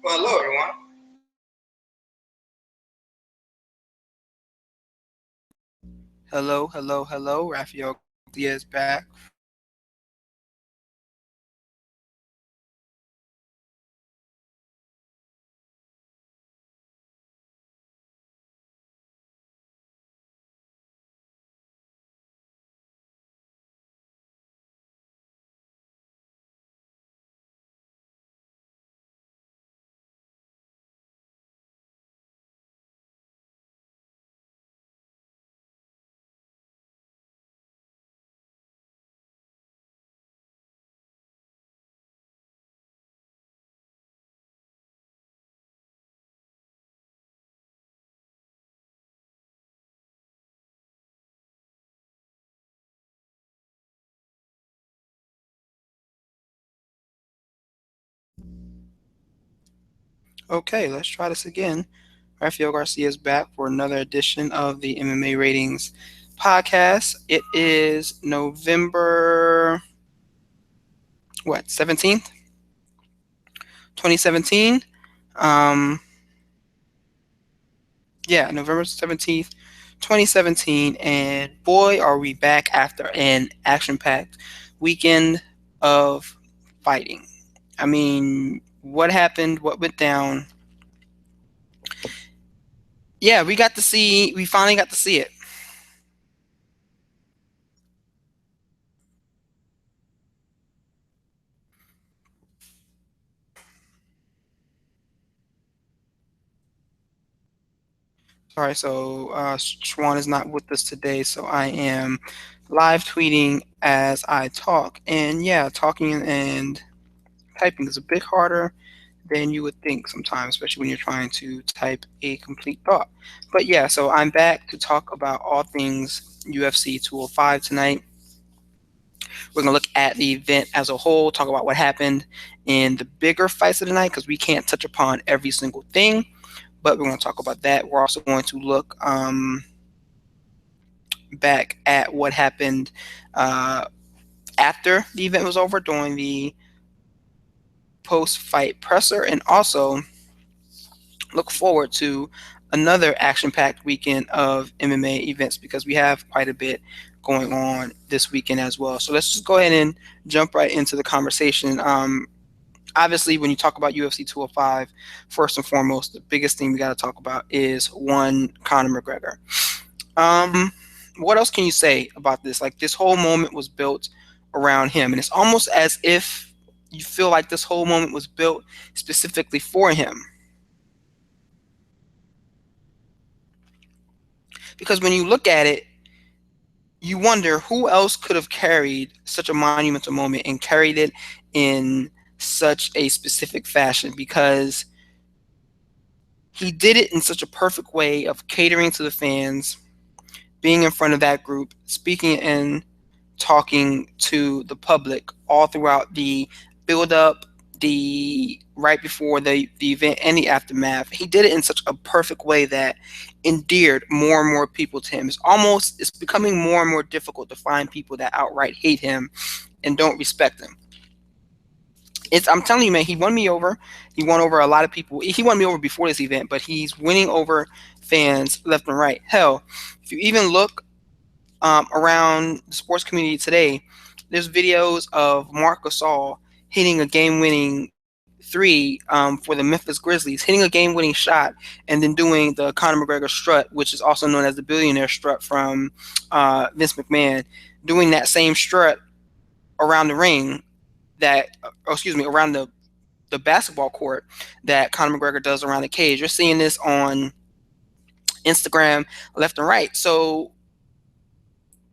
Well, hello everyone. Hello. Raphael Diaz back for another edition of the MMA Ratings Podcast. It is November 17th. Okay, let's try this again. Rafael Garcia is back for another edition of the MMA Ratings Podcast. It is November 17th, 2017. Um, yeah, November 17th, 2017. And boy, are we back after an action packed weekend of fighting. I mean, what happened? What went down? Yeah, we finally got to see it. Sorry, so Schwan is not with us today, so I am live tweeting as I talk. And yeah, talking and typing is a bit harder than you would think sometimes, especially when you're trying to type a complete thought. But yeah, so I'm back to talk about all things UFC 205 tonight. We're going to look at the event as a whole, talk about what happened in the bigger fights of the night because we can't touch upon every single thing, but we're going to talk about that. We're also going to look back at what happened uh, after the event was over during the post-fight presser, and also look forward to another action-packed weekend of MMA events because we have quite a bit going on this weekend as well. So let's just go ahead and jump right into the conversation. Obviously, when you talk about UFC 205, first and foremost, the biggest thing we got to talk about is one Conor McGregor. What else can you say about this? Like, this whole moment was built around him, and it's almost as if you feel like this whole moment was built specifically for him. Because when you look at it, you wonder who else could have carried such a monumental moment and carried it in such a specific fashion, because he did it in such a perfect way of catering to the fans, being in front of that group, speaking and talking to the public all throughout the build up, the right before the event and the aftermath. He did it in such a perfect way that endeared more and more people to him. It's becoming more and more difficult to find people that outright hate him and don't respect him. I'm telling you, man, he won me over. He won over a lot of people. He won me over before this event, but he's winning over fans left and right. Hell, if you even look around the sports community today, there's videos of Marc Gasol hitting a game-winning three for the Memphis Grizzlies, hitting a game-winning shot, and then doing the Conor McGregor strut, which is also known as the billionaire strut from Vince McMahon, doing that same strut around the ring around the basketball court that Conor McGregor does around the cage. You're seeing this on Instagram left and right. So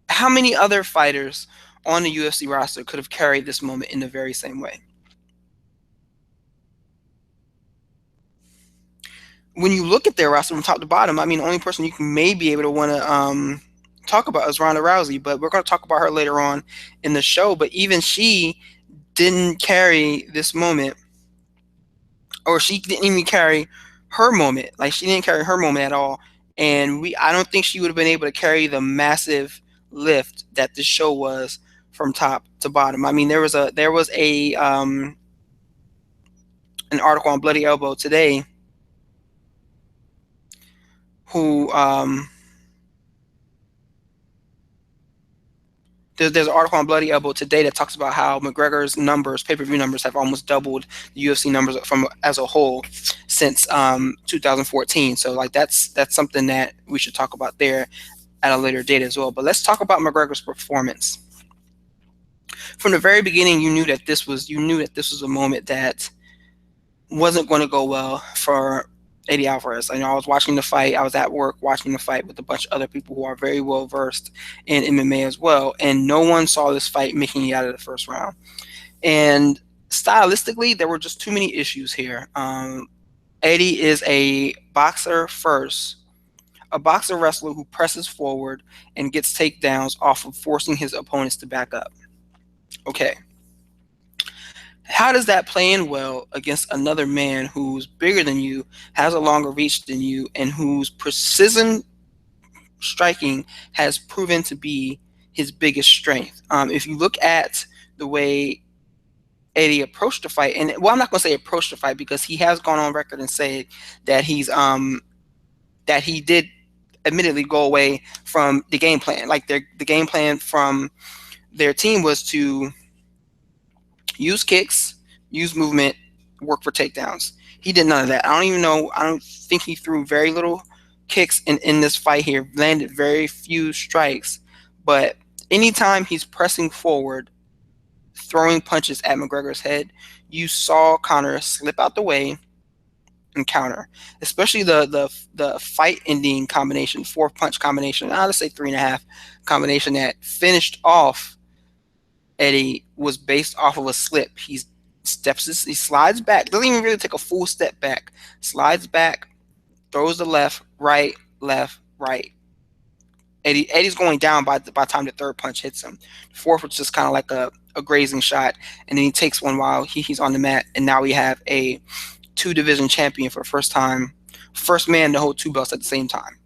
how many other fighters on the UFC roster could have carried this moment in the very same way? When you look at their roster from top to bottom, I mean, the only person you can maybe able to want to talk about is Ronda Rousey, but we're going to talk about her later on in the show. But even she didn't carry this moment, or she didn't even carry her moment. Like, she didn't carry her moment at all. And I don't think she would have been able to carry the massive lift that this show was from top to bottom. I mean, there was a an article on Bloody Elbow today who there's an article on Bloody Elbow today that talks about how McGregor's numbers, pay-per-view numbers, have almost doubled the UFC numbers from as a whole since 2014. So like that's something that we should talk about there at a later date as well. But let's talk about McGregor's performance. From the very beginning, you knew that this was a moment that wasn't going to go well for Eddie Alvarez. I know I was watching the fight. I was at work watching the fight with a bunch of other people who are very well versed in MMA as well, and no one saw this fight making it out of the first round. And stylistically, there were just too many issues here. Eddie is a boxer first, a boxer wrestler who presses forward and gets takedowns off of forcing his opponents to back up. Okay. How does that play in well against another man who's bigger than you, has a longer reach than you, and whose precision striking has proven to be his biggest strength? If you look at the way Eddie approached the fight, and well, I'm not going to say approached the fight because he has gone on record and said that that he did admittedly go away from the game plan. Like the game plan from their team was to use kicks, use movement, work for takedowns. He did none of that. I don't think he threw very little kicks in this fight here, landed very few strikes. But anytime he's pressing forward, throwing punches at McGregor's head, you saw Conor slip out the way and counter. Especially the fight-ending combination, 4-punch combination, let's say 3.5 combination that finished off Eddie was based off of a slip. He slides back, doesn't even really take a full step back, slides back, throws the left, right. Eddie's going down by the time the third punch hits him. The fourth was just kind of like a grazing shot, and then he takes one while he's on the mat, and now we have a 2-division champion for the first time, first man to hold 2 belts at the same time.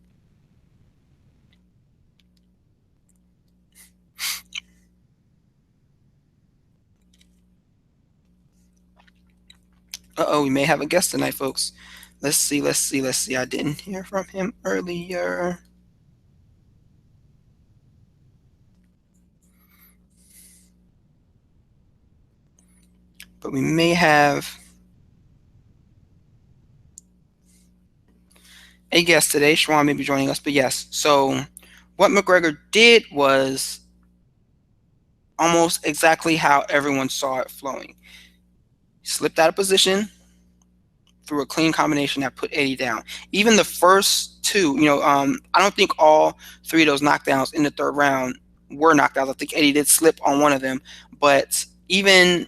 We may have a guest tonight, folks. Let's see. I didn't hear from him earlier. But we may have a guest today. Schwan may be joining us, but yes. So what McGregor did was almost exactly how everyone saw it flowing. Slipped out of position through a clean combination that put Eddie down. Even the first 2, I don't think all 3 of those knockdowns in the third round were knockdowns. I think Eddie did slip on one of them, but even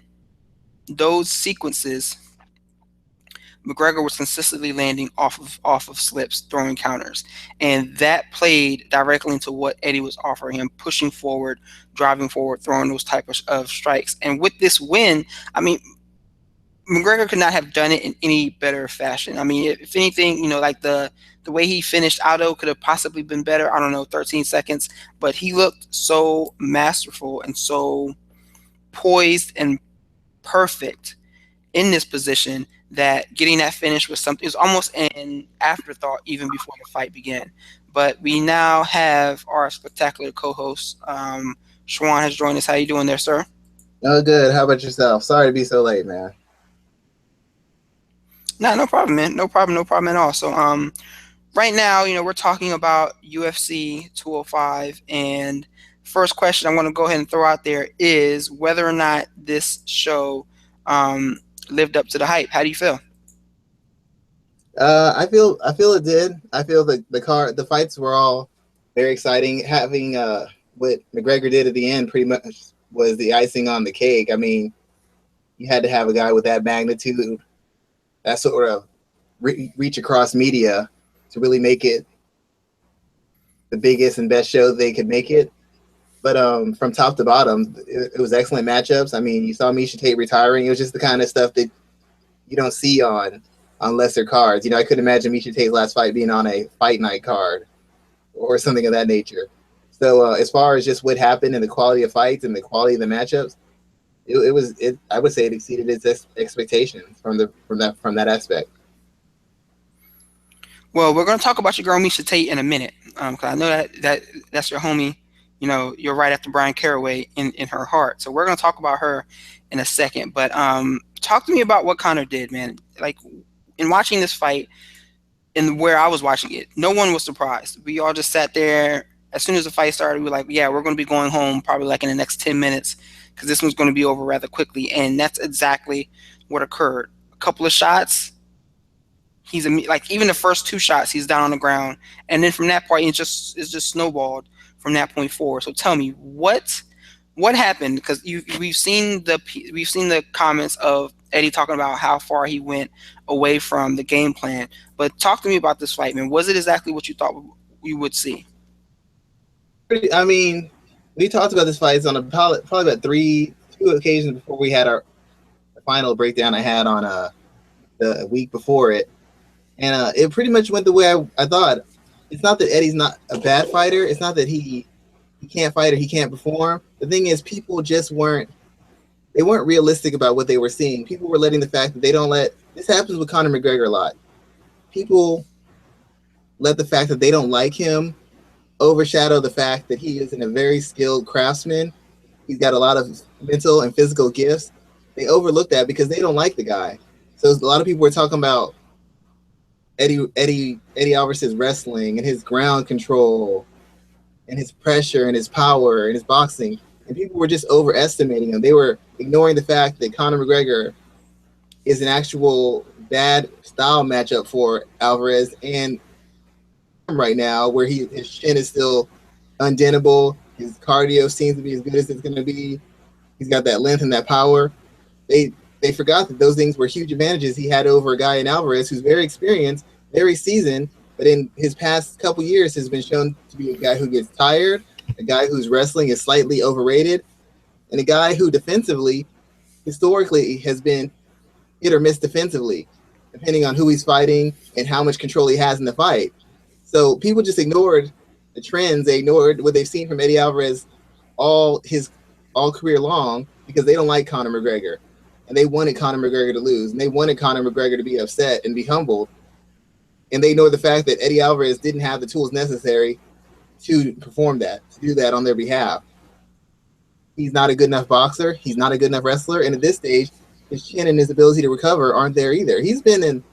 those sequences, McGregor was consistently landing off of slips, throwing counters, and that played directly into what Eddie was offering him, pushing forward, driving forward, throwing those type of strikes. And with this win, I mean, McGregor could not have done it in any better fashion. I mean, if anything, like the way he finished Aldo could have possibly been better. I don't know, 13 seconds, but he looked so masterful and so poised and perfect in this position that getting that finish was something. It was almost an afterthought even before the fight began. But we now have our spectacular co-host, Schwan has joined us. How you doing there, sir? Oh, good. How about yourself? Sorry to be so late, man. No problem, man. No problem at all. So, right now, we're talking about UFC 205, and first question I'm going to go ahead and throw out there is whether or not this show lived up to the hype. How do you feel? I feel it did. I feel the fights were all very exciting. Having what McGregor did at the end pretty much was the icing on the cake. I mean, you had to have a guy with that magnitude, that sort of reach across media to really make it the biggest and best show they could make it. But from top to bottom, it was excellent matchups. I mean, you saw Miesha Tate retiring. It was just the kind of stuff that you don't see on lesser cards. I couldn't imagine Miesha Tate's last fight being on a fight night card or something of that nature. So as far as just what happened and the quality of fights and the quality of the matchups, I would say it exceeded its expectations from that aspect. Well, we're gonna talk about your girl Misha Tate in a minute, because I know that's your homie. You know, you're right after Brian Caraway in her heart. So we're gonna talk about her in a second. But talk to me about what Conor did, man. Like in watching this fight, and where I was watching it, no one was surprised. We all just sat there. As soon as the fight started, we were like, yeah, we're going to be going home probably like in the next 10 minutes because this one's going to be over rather quickly. And that's exactly what occurred. A couple of shots, like even the first two shots, he's down on the ground. And then from that point, it's just snowballed from that point forward. So tell me, what happened? Because we've seen the comments of Eddie talking about how far he went away from the game plan. But talk to me about this fight, man. Was it exactly what you thought you would see? I mean, we talked about this fight on probably about two occasions before we had our final breakdown I had on the week before it, and it pretty much went the way I thought. It's not that Eddie's not a bad fighter. It's not that he can't fight or he can't perform. The thing is, people just weren't realistic about what they were seeing. People were letting the fact that they don't let this happens with Conor McGregor a lot. People let the fact that they don't like him overshadow the fact that he isn't a very skilled craftsman. He's got a lot of mental and physical gifts. They overlook that because they don't like the guy. So a lot of people were talking about Eddie Alvarez's wrestling and his ground control and his pressure and his power and his boxing. And people were just overestimating him. They were ignoring the fact that Conor McGregor is an actual bad style matchup for Alvarez and right now, where his chin is still undeniable. His cardio seems to be as good as it's going to be. He's got that length and that power. They forgot that those things were huge advantages he had over a guy in Alvarez who's very experienced, very seasoned, but in his past couple years has been shown to be a guy who gets tired, a guy whose wrestling is slightly overrated, and a guy who defensively, historically, has been hit or miss defensively, depending on who he's fighting and how much control he has in the fight. So people just ignored the trends. They ignored what they've seen from Eddie Alvarez all career long because they don't like Conor McGregor. And they wanted Conor McGregor to lose. And they wanted Conor McGregor to be upset and be humbled. And they ignored the fact that Eddie Alvarez didn't have the tools necessary to perform that, to do that on their behalf. He's not a good enough boxer. He's not a good enough wrestler. And at this stage, his chin and his ability to recover aren't there either. He's been in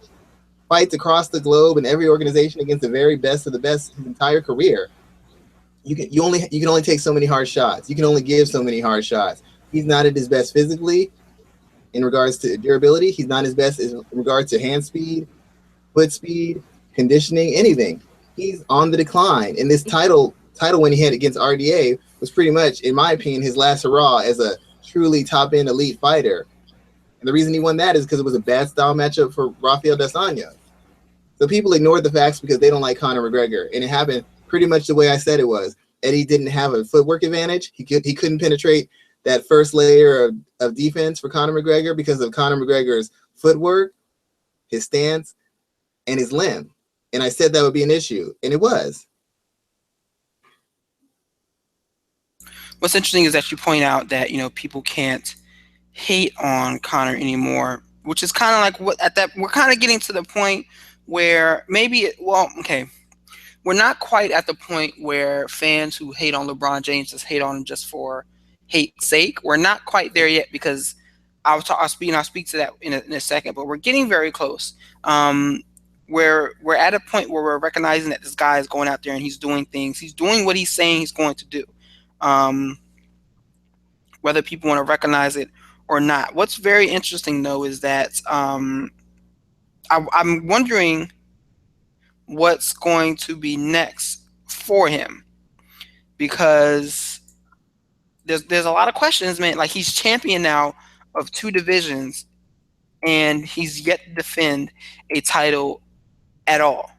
fights across the globe in every organization against the very best of the best his entire career. You can only take so many hard shots. You can only give so many hard shots. He's not at his best physically in regards to durability. He's not his best in regards to hand speed, foot speed, conditioning, anything. He's on the decline. And this title win he had against RDA was pretty much, in my opinion, his last hurrah as a truly top-end elite fighter. And the reason he won that is because it was a bad style matchup for Raphael dos Anjos. So people ignored the facts because they don't like Conor McGregor. And it happened pretty much the way I said it was. Eddie didn't have a footwork advantage. He couldn't penetrate that first layer of defense for Conor McGregor because of Conor McGregor's footwork, his stance, and his limb. And I said that would be an issue, and it was. What's interesting is that you point out that, you know, people can't hate on Conor anymore, which is kind of like we're kind of getting to the point where we're not quite at the point where fans who hate on LeBron James just hate on him just for hate's sake. We're not quite there yet because I'll speak to that in a second, but we're getting very close. Where we're at a point where we're recognizing that this guy is going out there and he's doing things. He's doing what he's saying he's going to do. Whether people want to recognize it or not. What's very interesting, though, is that I'm wondering what's going to be next for him, because there's a lot of questions, man. Like, he's champion now of two divisions, and he's yet to defend a title at all.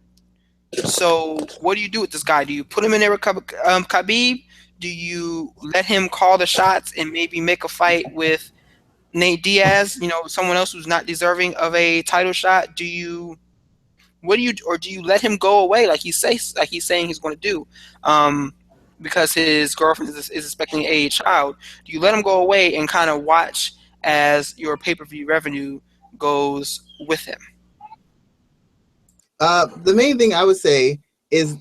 So what do you do with this guy? Do you put him in there with Khabib? Do you let him call the shots and maybe make a fight with Nate Diaz, you know, someone else who's not deserving of a title shot? Do you let him go away like he's saying he's going to do? because his girlfriend is expecting a child? Do you let him go away and kind of watch as your pay-per-view revenue goes with him? The main thing I would say is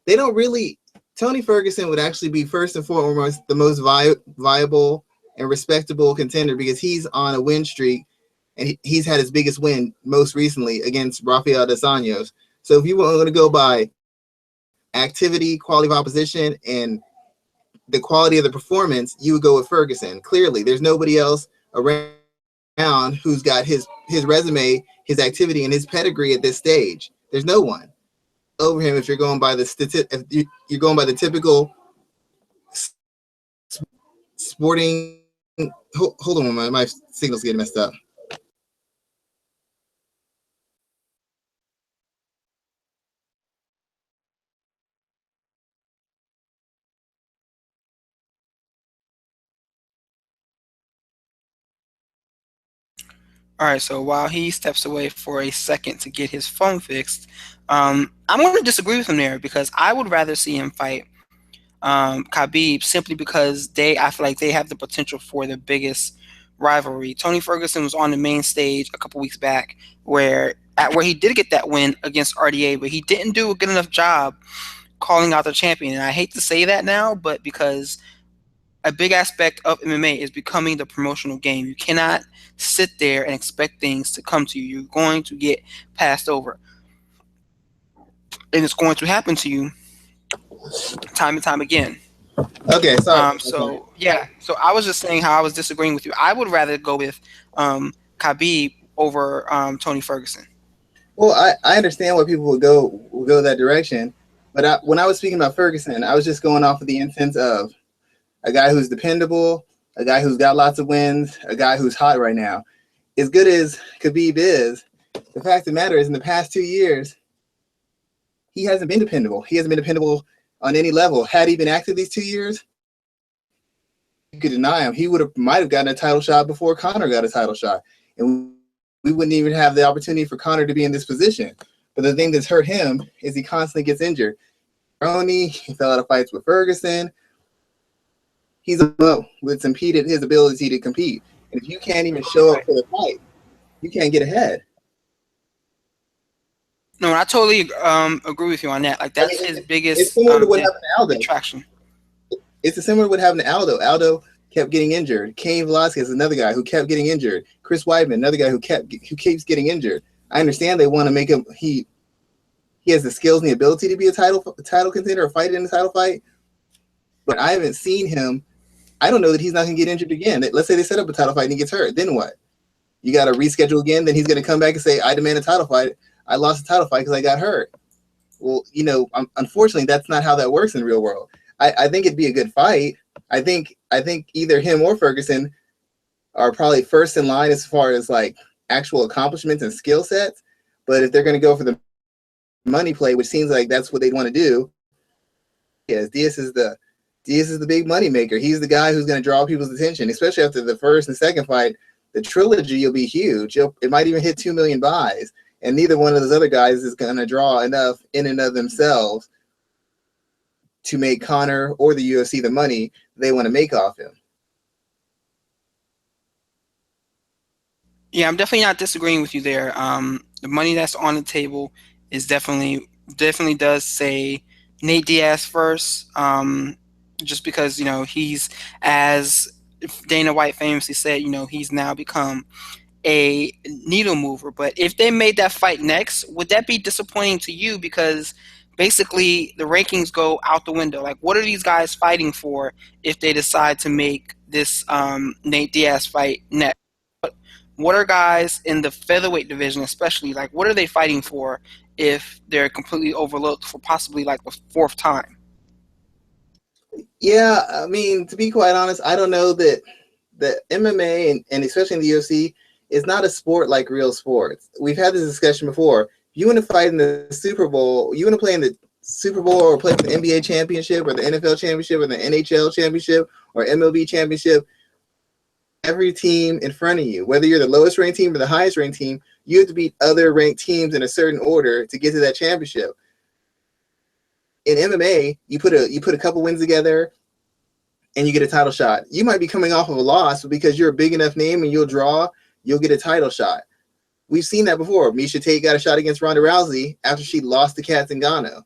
they don't really. Tony Ferguson would actually be first and foremost the most viable and respectable contender because he's on a win streak, and he's had his biggest win most recently against Rafael dos Anjos. So if you want to go by activity, quality of opposition, and the quality of the performance, you would go with Ferguson. Clearly, there's nobody else around who's got his resume, his activity, and his pedigree at this stage. There's no one over him if you're going by you're going by the typical sporting. Hold on, my signal's getting messed up. All right, so while he steps away for a second to get his phone fixed, I'm going to disagree with him there because I would rather see him fight Khabib simply because I feel like they have the potential for the biggest rivalry. Tony Ferguson was on the main stage a couple weeks back where he did get that win against RDA, but he didn't do a good enough job calling out the champion. And I hate to say that now, but because a big aspect of MMA is becoming the promotional game. You cannot sit there and expect things to come to you. You're going to get passed over. And it's going to happen to you time and time again. Okay, sorry. So I was just saying how I was disagreeing with you. I would rather go with Khabib over Tony Ferguson. Well, I understand why people would go that direction, but when I was speaking about Ferguson, I was just going off of the instance of a guy who's dependable, a guy who's got lots of wins, a guy who's hot right now. As good as Khabib is, the fact of the matter is in the past 2 years, he hasn't been dependable. He hasn't been dependable on any level. Had he been active these 2 years, you could deny him. He might have gotten a title shot before Conor got a title shot. And we wouldn't even have the opportunity for Conor to be in this position. But the thing that's hurt him is he constantly gets injured. He fell out of fights with Ferguson. He's it's impeded his ability to compete. And if you can't even show up for the fight, you can't get ahead. No, I totally agree with you on that. Like that's his biggest it's similar to what happened to Aldo. Attraction. It's similar to what happened to Aldo. Aldo kept getting injured. Cain Velasquez, another guy who kept getting injured. Chris Weidman, another guy who keeps getting injured. I understand they want to make him. He has the skills and the ability to be a title contender or fight in a title fight, but I haven't seen him. I don't know that he's not going to get injured again. Let's say they set up a title fight and he gets hurt. Then what? You got to reschedule again. Then he's going to come back and say, I demand a title fight. I lost a title fight because I got hurt. Well, unfortunately, that's not how that works in the real world. I think it'd be a good fight. I think either him or Ferguson are probably first in line as far as like actual accomplishments and skill sets. But if they're going to go for the money play, which seems like that's what they'd want to do, yes, Diaz is the big money maker. He's the guy who's going to draw people's attention, especially after the first and second fight. The trilogy will be huge. It might even hit 2 million buys, and neither one of those other guys is going to draw enough in and of themselves to make Conor or the UFC the money they want to make off him. Yeah, I'm definitely not disagreeing with you there. The money that's on the table is definitely does say Nate Diaz first. Just because he's, as Dana White famously said, he's now become a needle mover. But if they made that fight next, would that be disappointing to you? Because basically the rankings go out the window. Like, what are these guys fighting for if they decide to make this Nate Diaz fight next? What are guys in the featherweight division, especially, like, what are they fighting for if they're completely overlooked for possibly like the fourth time? Yeah, I mean, to be quite honest, I don't know that the MMA and especially in the UFC is not a sport like real sports. We've had this discussion before. If you want to fight in the Super Bowl, you want to play in the Super Bowl or play for the NBA championship or the NFL championship or the NHL championship or MLB championship, every team in front of you, whether you're the lowest ranked team or the highest ranked team, you have to beat other ranked teams in a certain order to get to that championship. in MMA, you put a couple wins together and you get a title shot. You might be coming off of a loss, but because you're a big enough name and you'll draw, you'll get a title shot. We've seen that before. Miesha Tate got a shot against Ronda Rousey after she lost to Kat Zingano.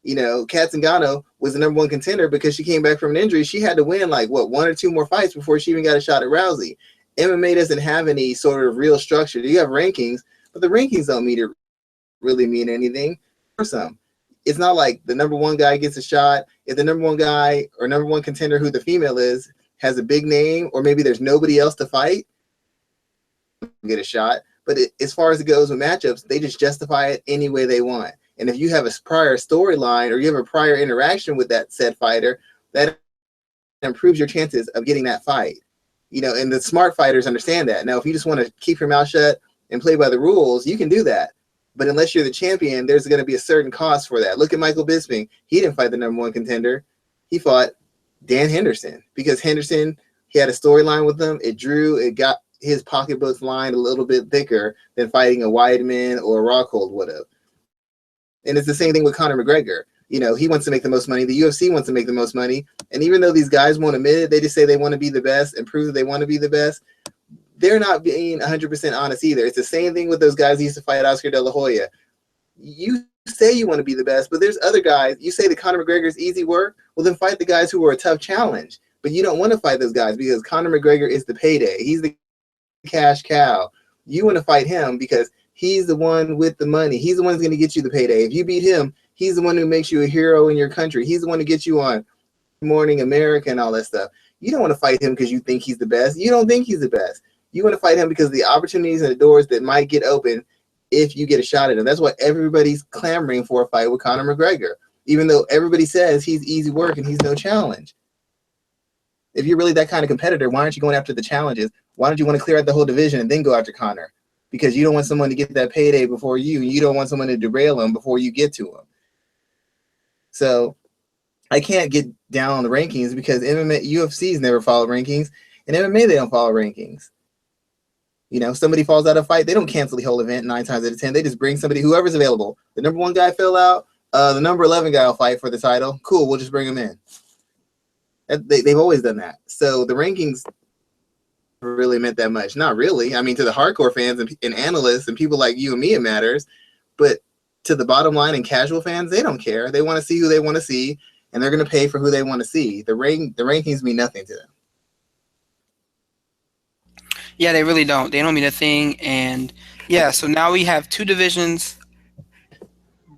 You know, Kat Zingano was the number one contender because she came back from an injury. She had to win like one or two more fights before she even got a shot at Rousey. MMA doesn't have any sort of real structure. You have rankings, but the rankings don't really mean anything for some. It's not like the number one guy gets a shot. If the number one guy or number one contender who the female is has a big name, or maybe there's nobody else to fight, get a shot. But as far as it goes with matchups, they just justify it any way they want. And if you have a prior storyline or you have a prior interaction with that said fighter, that improves your chances of getting that fight. You know, and the smart fighters understand that. Now, if you just want to keep your mouth shut and play by the rules, you can do that. But unless you're the champion, there's going to be a certain cost for that. Look at Michael Bisping. He didn't fight the number one contender. He fought Dan Henderson because Henderson, he had a storyline with him. It got his pocketbooks lined a little bit thicker than fighting a Weidman or a Rockhold would have. And it's the same thing with Conor McGregor. You know, he wants to make the most money. The UFC wants to make the most money. And even though these guys won't admit it, they just say they want to be the best and prove that they want to be the best. They're not being 100% honest either. It's the same thing with those guys who used to fight Oscar De La Hoya. You say you want to be the best, but there's other guys. You say that Conor McGregor is easy work, well, then fight the guys who are a tough challenge. But you don't want to fight those guys because Conor McGregor is the payday. He's the cash cow. You want to fight him because he's the one with the money. He's the one who's going to get you the payday. If you beat him, he's the one who makes you a hero in your country. He's the one who gets you on Morning America and all that stuff. You don't want to fight him because you think he's the best. You don't think he's the best. You want to fight him because of the opportunities and the doors that might get open if you get a shot at him. That's why everybody's clamoring for a fight with Conor McGregor, even though everybody says he's easy work and he's no challenge. If you're really that kind of competitor, why aren't you going after the challenges? Why don't you want to clear out the whole division and then go after Conor? Because you don't want someone to get that payday before you. You don't want someone to derail him before you get to him. So I can't get down on the rankings because MMA, UFC's never followed rankings, and MMA, they don't follow rankings. You know, somebody falls out of a fight, they don't cancel the whole event 9 times out of 10. They just bring somebody, whoever's available. The number one guy fell out. The number 11 guy will fight for the title. Cool, we'll just bring him in. They've always done that. So the rankings really meant that much. Not really. I mean, to the hardcore fans and analysts and people like you and me, it matters. But to the bottom line and casual fans, they don't care. They want to see who they want to see, and they're going to pay for who they want to see. The rankings mean nothing to them. Yeah, they really don't. They don't mean a thing. And yeah, so now we have 2 divisions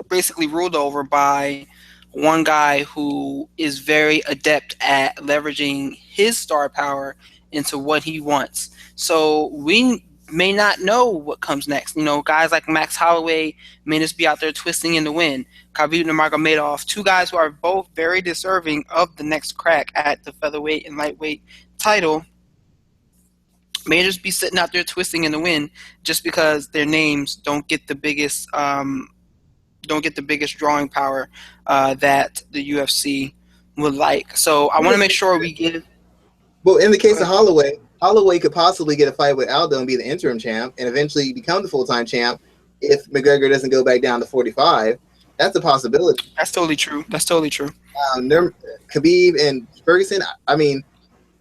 basically ruled over by one guy who is very adept at leveraging his star power into what he wants. So we may not know what comes next. You know, guys like Max Holloway may just be out there twisting in the wind. Khabib Nurmagomedov, 2 guys who are both very deserving of the next crack at the featherweight and lightweight title, may just be sitting out there twisting in the wind just because their names don't get the biggest drawing power that the UFC would like. So I want to make sure we give. Well, in the case of Holloway could possibly get a fight with Aldo and be the interim champ and eventually become the full-time champ if McGregor doesn't go back down to 45. That's a possibility. That's totally true. Khabib and Ferguson, I mean,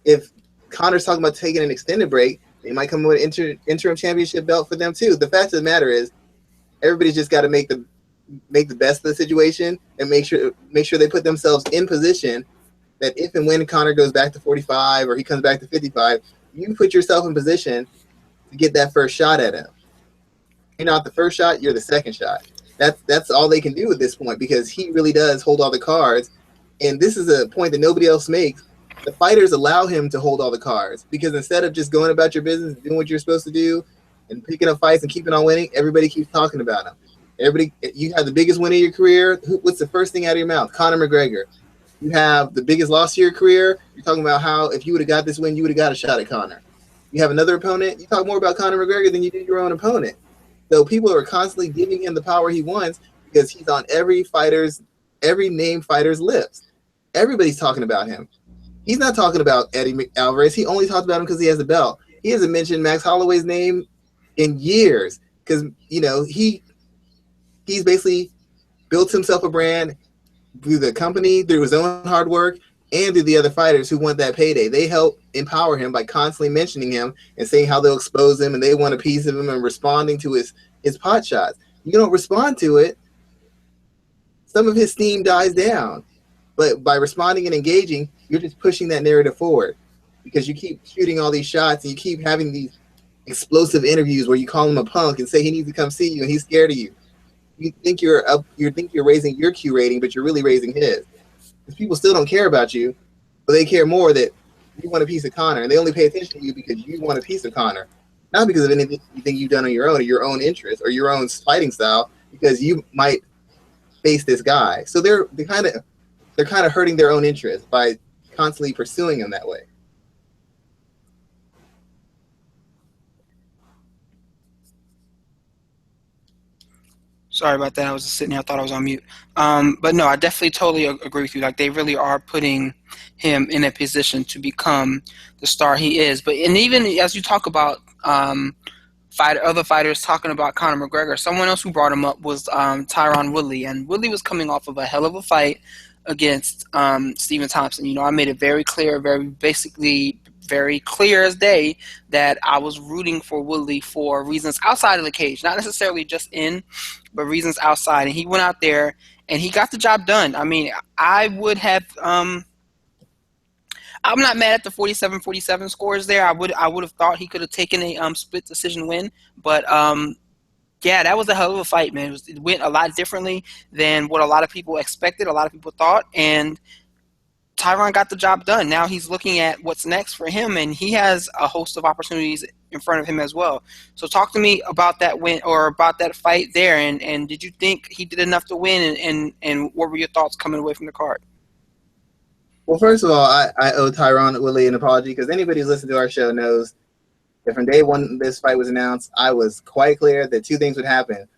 if Conor's talking about taking an extended break, they might come with an interim championship belt for them too. The fact of the matter is, everybody's just got to make the best of the situation and make sure they put themselves in position that if and when Conor goes back to 45 or he comes back to 55, you put yourself in position to get that first shot at him. You're not the first shot, you're the second shot. That's all they can do at this point because he really does hold all the cards. And this is a point that nobody else makes. The fighters allow him to hold all the cards because instead of just going about your business, doing what you're supposed to do, and picking up fights and keeping on winning, everybody keeps talking about him. You have the biggest win of your career. What's the first thing out of your mouth? Conor McGregor. You have the biggest loss of your career. You're talking about how if you would have got this win, you would have got a shot at Conor. You have another opponent. You talk more about Conor McGregor than you do your own opponent. So people are constantly giving him the power he wants because he's on every named fighter's lips. Everybody's talking about him. He's not talking about Eddie Alvarez. He only talks about him because he has a belt. He hasn't mentioned Max Holloway's name in years because, you know, he's basically built himself a brand. through the company, through his own hard work, and through the other fighters who want that payday. They help empower him by constantly mentioning him and saying how they'll expose him and they want a piece of him and responding to his pot shots. You don't respond to it, some of his steam dies down. But by responding and engaging, you're just pushing that narrative forward because you keep shooting all these shots and you keep having these explosive interviews where you call him a punk and say he needs to come see you and he's scared of you. You think you're raising your Q rating, but you're really raising his. Because people still don't care about you, but they care more that you want a piece of Conor, and they only pay attention to you because you want a piece of Conor, not because of anything you've done on your own or your own interest or your own fighting style, because you might face this guy. So they're kind of hurting their own interest by constantly pursuing him that way. Sorry about that. I was just sitting here. I thought I was on mute. But no, I definitely totally agree with you. Like, they really are putting him in a position to become the star he is. But and even as you talk about other fighters talking about Conor McGregor, someone else who brought him up was Tyron Woodley. And Woodley was coming off of a hell of a fight against Stephen Thompson. You know, I made it very clear, very clear as day that I was rooting for Woodley for reasons outside of the cage, not necessarily just in, but reasons outside. And he went out there and he got the job done. I mean, I would have I'm not mad at the 47-47 scores there. I would have thought he could have taken a split decision win, but yeah, that was a hell of a fight, man. It went a lot differently than what a lot of people expected, a lot of people thought, and Tyron got the job done. Now he's looking at what's next for him, and he has a host of opportunities in front of him as well. So talk to me about that win or about that fight there, and did you think he did enough to win, and what were your thoughts coming away from the card? Well, first of all, I owe Tyron Woodley an apology because anybody who's listened to our show knows that from day one this fight was announced, I was quite clear that two things would happen.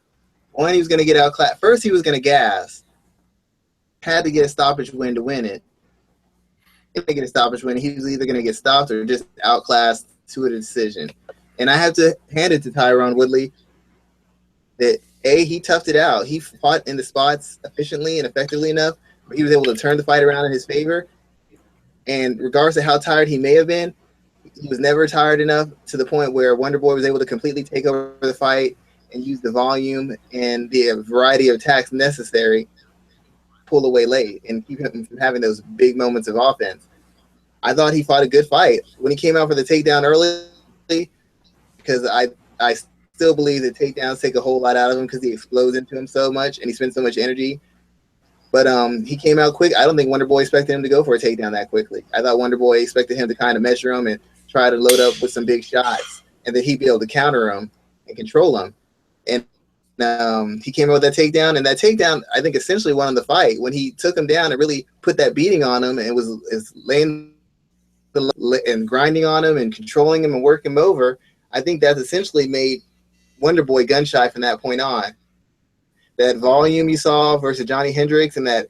One, he was going to get outclassed. First, he was going to gas. Had to get a stoppage win to win it. If they get a stoppage win, he was either going to get stopped or just outclassed to a decision. And I have to hand it to Tyron Woodley that, A, he toughed it out. He fought in the spots efficiently and effectively enough where he was able to turn the fight around in his favor. And regardless of how tired he may have been, he was never tired enough to the point where Wonder Boy was able to completely take over the fight and use the volume and the variety of attacks necessary to pull away late and keep him from having those big moments of offense. I thought he fought a good fight. When he came out for the takedown early, because I still believe that takedowns take a whole lot out of him because he explodes into him so much and he spends so much energy. But he came out quick. I don't think Wonder Boy expected him to go for a takedown that quickly. I thought Wonder Boy expected him to kind of measure him and try to load up with some big shots, and then he'd be able to counter him and control him. And he came out with that takedown, and that takedown, I think, essentially won the fight. When he took him down and really put that beating on him and was laying and grinding on him and controlling him and working him over, I think that essentially made Wonder Boy gun shy from that point on. That volume you saw versus Johnny Hendricks and that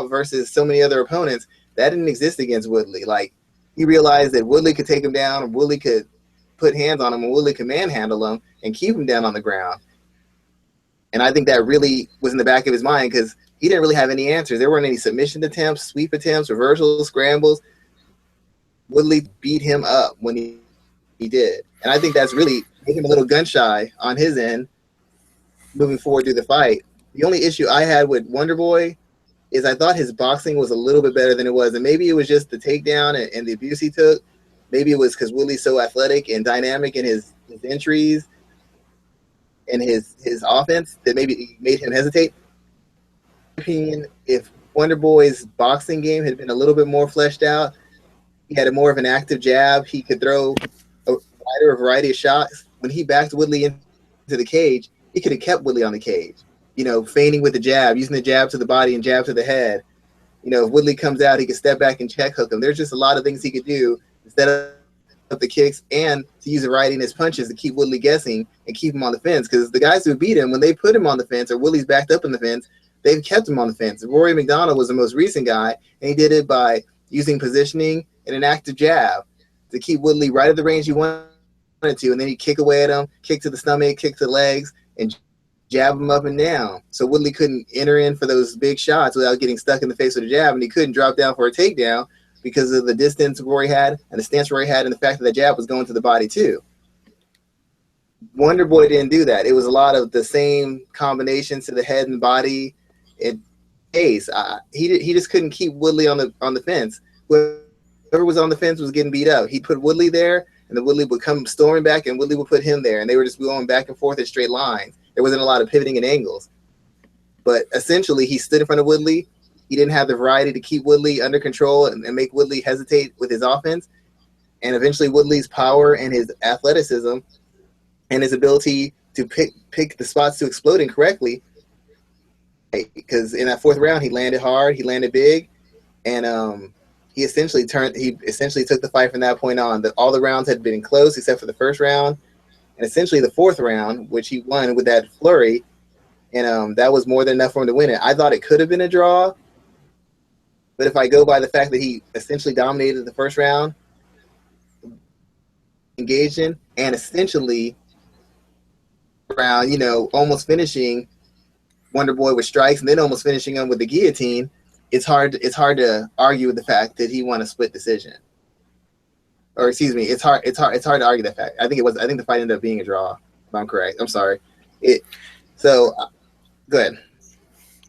versus so many other opponents, that didn't exist against Woodley. Like, he realized that Woodley could take him down, and Woodley could put hands on him, and Woodley could manhandle him and keep him down on the ground. And I think that really was in the back of his mind because he didn't really have any answers. There weren't any submission attempts, sweep attempts, reversals, scrambles. Woodley beat him up when he did. And I think that's really making him a little gun shy on his end moving forward through the fight. The only issue I had with Wonder Boy is I thought his boxing was a little bit better than it was. And maybe it was just the takedown and the abuse he took. Maybe it was because Woodley's so athletic and dynamic in his entries and his offense that maybe made him hesitate. In my opinion, if Wonder Boy's boxing game had been a little bit more fleshed out, he had a more of an active jab, he could throw a wider variety of shots. When he backed Woodley into the cage, he could have kept Woodley on the cage, feigning with the jab, using the jab to the body and jab to the head. If Woodley comes out, he could step back and check hook him. There's just a lot of things he could do instead of the kicks and to use a variety in his punches to keep Woodley guessing and keep him on the fence. Because the guys who beat him, when they put him on the fence or Woodley's backed up in the fence, they've kept him on the fence. Rory McDonald was the most recent guy, and he did it by using positioning and an active jab to keep Woodley right at the range he wanted to, and then he'd kick away at him, kick to the stomach, kick to the legs, and jab him up and down. So Woodley couldn't enter in for those big shots without getting stuck in the face with a jab, and he couldn't drop down for a takedown because of the distance Roy had and the stance Roy had and the fact that the jab was going to the body too. Wonder Boy didn't do that. It was a lot of the same combinations to the head and body. He just couldn't keep Woodley on the fence. Whoever was on the fence was getting beat up. He put Woodley there, and the Woodley would come storming back, and Woodley would put him there, and they were just going back and forth in straight lines. There wasn't a lot of pivoting and angles. But essentially, he stood in front of Woodley. He didn't have the variety to keep Woodley under control and make Woodley hesitate with his offense. And eventually, Woodley's power and his athleticism and his ability to pick the spots to explode in correctly, because in that fourth round, he landed hard, he landed big, and he essentially took the fight from that point on. All the rounds had been close except for the first round, and essentially the fourth round, which he won with that flurry, and that was more than enough for him to win it. I thought it could have been a draw, but if I go by the fact that he essentially dominated the first round, engaged in, and essentially round, almost finishing Wonder Boy with strikes and then almost finishing him with the guillotine, it's hard to argue with the fact that he won a split decision. Or excuse me, it's hard to argue that fact. I think the fight ended up being a draw, if I'm correct. I'm sorry. Go ahead.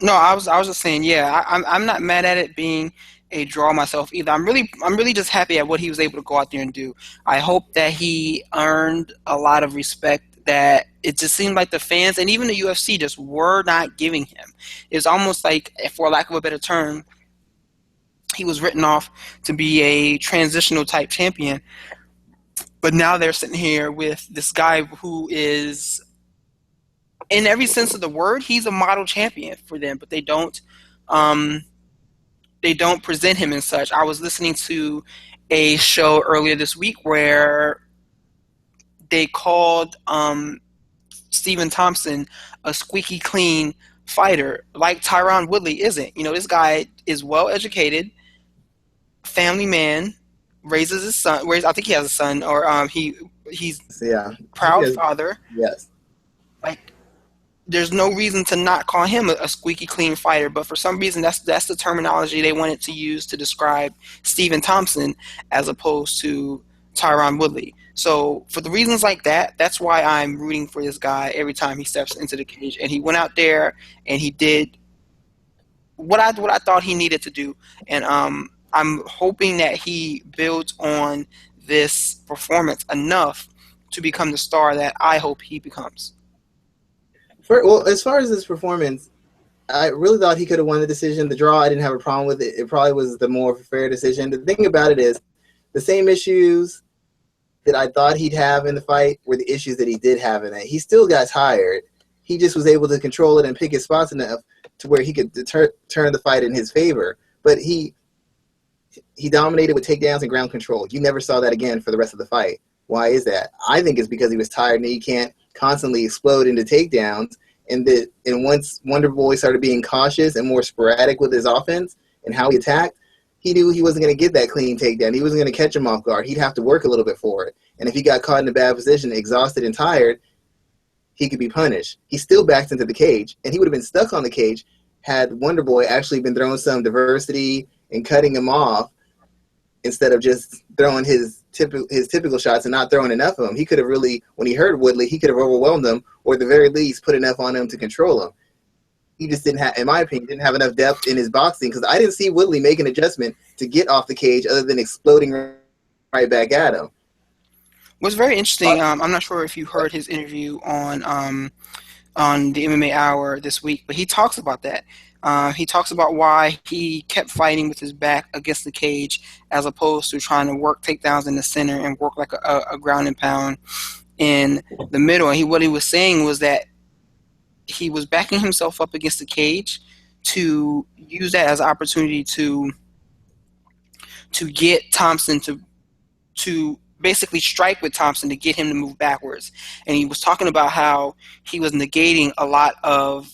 No, I was just saying, yeah, I'm not mad at it being a draw myself either. I'm really just happy at what he was able to go out there and do. I hope that he earned a lot of respect that it just seemed like the fans and even the UFC just were not giving him. It's almost like, for lack of a better term, he was written off to be a transitional type champion. But now they're sitting here with this guy who is, in every sense of the word, he's a model champion for them, but they don't present him as such. I was listening to a show earlier this week where they called Stephen Thompson a squeaky clean fighter, like Tyron Woodley isn't. This guy is well educated, family man, raises his son. I think he has a son, or he's proud father. Yes. Like, there's no reason to not call him a squeaky clean fighter, but for some reason that's the terminology they wanted to use to describe Stephen Thompson as opposed to Tyron Woodley. So for the reasons like that, that's why I'm rooting for this guy every time he steps into the cage. And he went out there and he did what I thought he needed to do. And I'm hoping that he builds on this performance enough to become the star that I hope he becomes. Well, as far as this performance, I really thought he could have won the decision. The draw, I didn't have a problem with it. It probably was the more fair decision. The thing about it is the same issues that I thought he'd have in the fight were the issues that he did have in it. He still got tired. He just was able to control it and pick his spots enough to where he could turn the fight in his favor. But he dominated with takedowns and ground control. You never saw that again for the rest of the fight. Why is that? I think it's because he was tired and he can't constantly explode into takedowns. And once Wonder Boy started being cautious and more sporadic with his offense and how he attacked, he knew he wasn't going to get that clean takedown. He wasn't going to catch him off guard. He'd have to work a little bit for it. And if he got caught in a bad position, exhausted and tired, he could be punished. He still backed into the cage, and he would have been stuck on the cage had Wonder Boy actually been throwing some diversity and cutting him off instead of just throwing his typical shots and not throwing enough of them. He could have really, when he heard Woodley, he could have overwhelmed him or at the very least put enough on him to control him. He just didn't have, in my opinion, didn't have enough depth in his boxing because I didn't see Woodley make an adjustment to get off the cage other than exploding right back at him. What's very interesting, I'm not sure if you heard his interview on the MMA Hour this week, but he talks about that. He talks about why he kept fighting with his back against the cage as opposed to trying to work takedowns in the center and work like a ground and pound in the middle. And what he was saying was that he was backing himself up against the cage to use that as an opportunity to get Thompson to basically strike with Thompson to get him to move backwards. And he was talking about how he was negating a lot of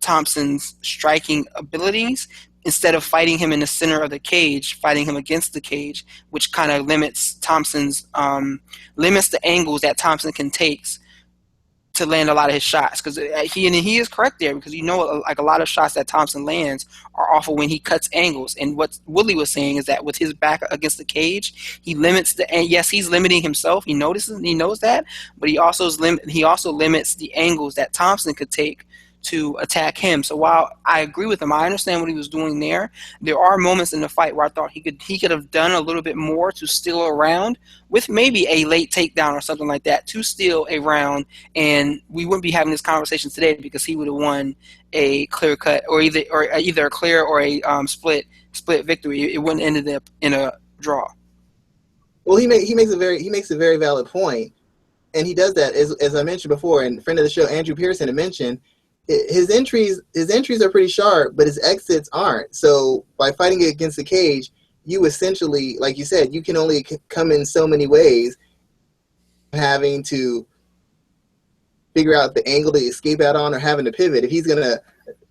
Thompson's striking abilities instead of fighting him in the center of the cage, fighting him against the cage, which kind of limits Thompson's limits the angles that Thompson can take to land a lot of his shots, because he is correct there, because like a lot of shots that Thompson lands are off of when he cuts angles. And what Woodley was saying is that with his back against the cage, he limits and yes, he's limiting himself. He knows that, but he also limits the angles that Thompson could take to attack him. So while I agree with him, I understand what he was doing there. There are moments in the fight where I thought he could have done a little bit more to steal a round with maybe a late takedown or something like that to steal a round, and we wouldn't be having this conversation today because he would have won a clear cut or either a clear or a split victory. It wouldn't have ended up in a draw. Well, he makes a very valid point, and he does that as I mentioned before. And friend of the show Andrew Pearson had mentioned, his entries are pretty sharp, but his exits aren't. So by fighting against the cage, you essentially, like you said, you can only come in so many ways, having to figure out the angle to escape out on or having to pivot. If he's going to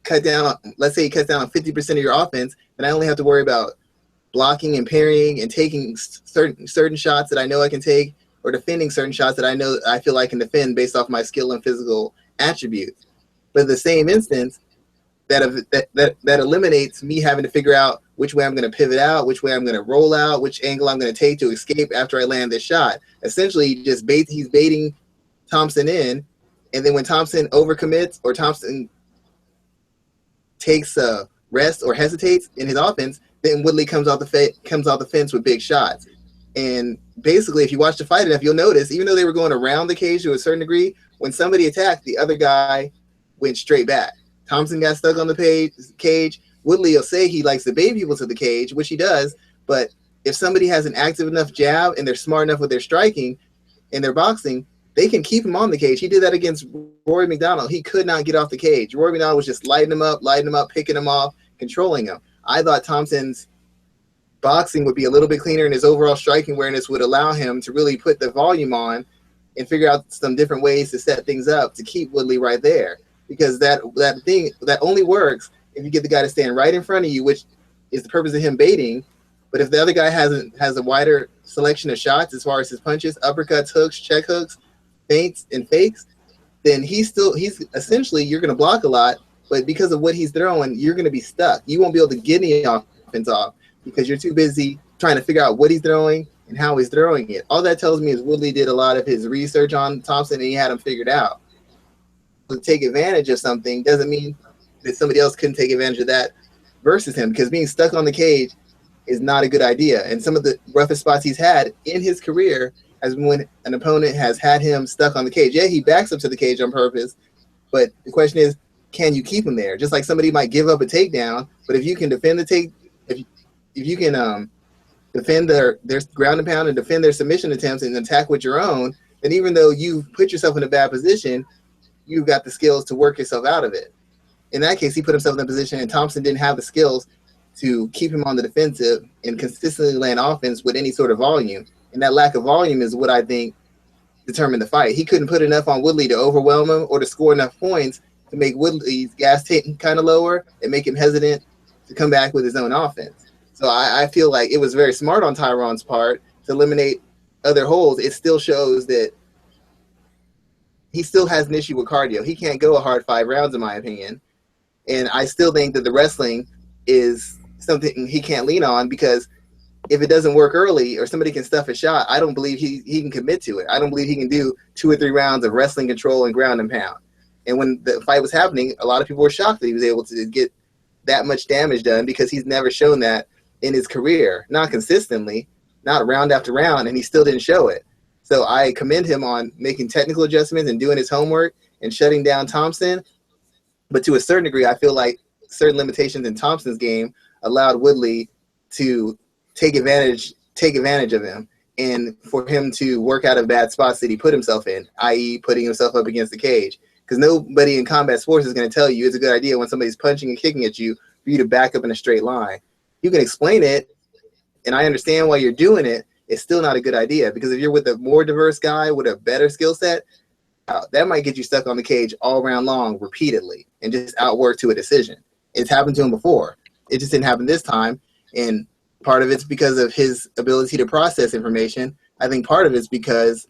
cut down, let's say he cuts down on 50% of your offense, then I only have to worry about blocking and parrying and taking certain shots that I know I can take, or defending certain shots that I feel I can defend based off my skill and physical attributes. But in the same instance, that eliminates me having to figure out which way I'm going to pivot out, which way I'm going to roll out, which angle I'm going to take to escape after I land this shot. Essentially, he's baiting Thompson in, and then when Thompson overcommits or Thompson takes a rest or hesitates in his offense, then Woodley comes off the fence with big shots. And basically, if you watch the fight enough, you'll notice, even though they were going around the cage to a certain degree, when somebody attacked, the other guy went straight back. Thompson got stuck on the cage. Woodley will say he likes to bait people to the cage, which he does, but if somebody has an active enough jab and they're smart enough with their striking and their boxing, they can keep him on the cage. He did that against Rory McDonald. He could not get off the cage. Rory McDonald was just lighting him up, picking him off, controlling him. I thought Thompson's boxing would be a little bit cleaner, and his overall striking awareness would allow him to really put the volume on and figure out some different ways to set things up to keep Woodley right there. Because that only works if you get the guy to stand right in front of you, which is the purpose of him baiting. But if the other guy has a wider selection of shots as far as his punches, uppercuts, hooks, check hooks, feints, and fakes, then he's essentially, you're going to block a lot, but because of what he's throwing, you're going to be stuck. You won't be able to get any offense off because you're too busy trying to figure out what he's throwing and how he's throwing it. All that tells me is Woodley did a lot of his research on Thompson and he had him figured out. To take advantage of something doesn't mean that somebody else couldn't take advantage of that versus him, because being stuck on the cage is not a good idea. And some of the roughest spots he's had in his career has been when an opponent has had him stuck on the cage. Yeah, he backs up to the cage on purpose, but the question is, can you keep him there? Just like somebody might give up a takedown, but if you can defend if you can defend their ground and pound and defend their submission attempts and attack with your own, then even though you've put yourself in a bad position, you've got the skills to work yourself out of it. In that case, he put himself in a position, and Thompson didn't have the skills to keep him on the defensive and consistently land offense with any sort of volume. And that lack of volume is what I think determined the fight. He couldn't put enough on Woodley to overwhelm him or to score enough points to make Woodley's gas tank kind of lower and make him hesitant to come back with his own offense. So I feel like it was very smart on Tyron's part to eliminate other holes. It still shows that he still has an issue with cardio. He can't go a hard 5 rounds, in my opinion. And I still think that the wrestling is something he can't lean on, because if it doesn't work early or somebody can stuff a shot, I don't believe he can commit to it. I don't believe he can do 2 or 3 rounds of wrestling control and ground and pound. And when the fight was happening, a lot of people were shocked that he was able to get that much damage done, because he's never shown that in his career. Not consistently, not round after round, and he still didn't show it. So I commend him on making technical adjustments and doing his homework and shutting down Thompson. But to a certain degree, I feel like certain limitations in Thompson's game allowed Woodley to take advantage of him, and for him to work out of bad spots that he put himself in, i.e. putting himself up against the cage. Because nobody in combat sports is going to tell you it's a good idea when somebody's punching and kicking at you for you to back up in a straight line. You can explain it, and I understand why you're doing it. It's still not a good idea, because if you're with a more diverse guy with a better skill set, that might get you stuck on the cage all round long repeatedly and just outwork to a decision. It's happened to him before. It just didn't happen this time, and part of it's because of his ability to process information. I think part of it's because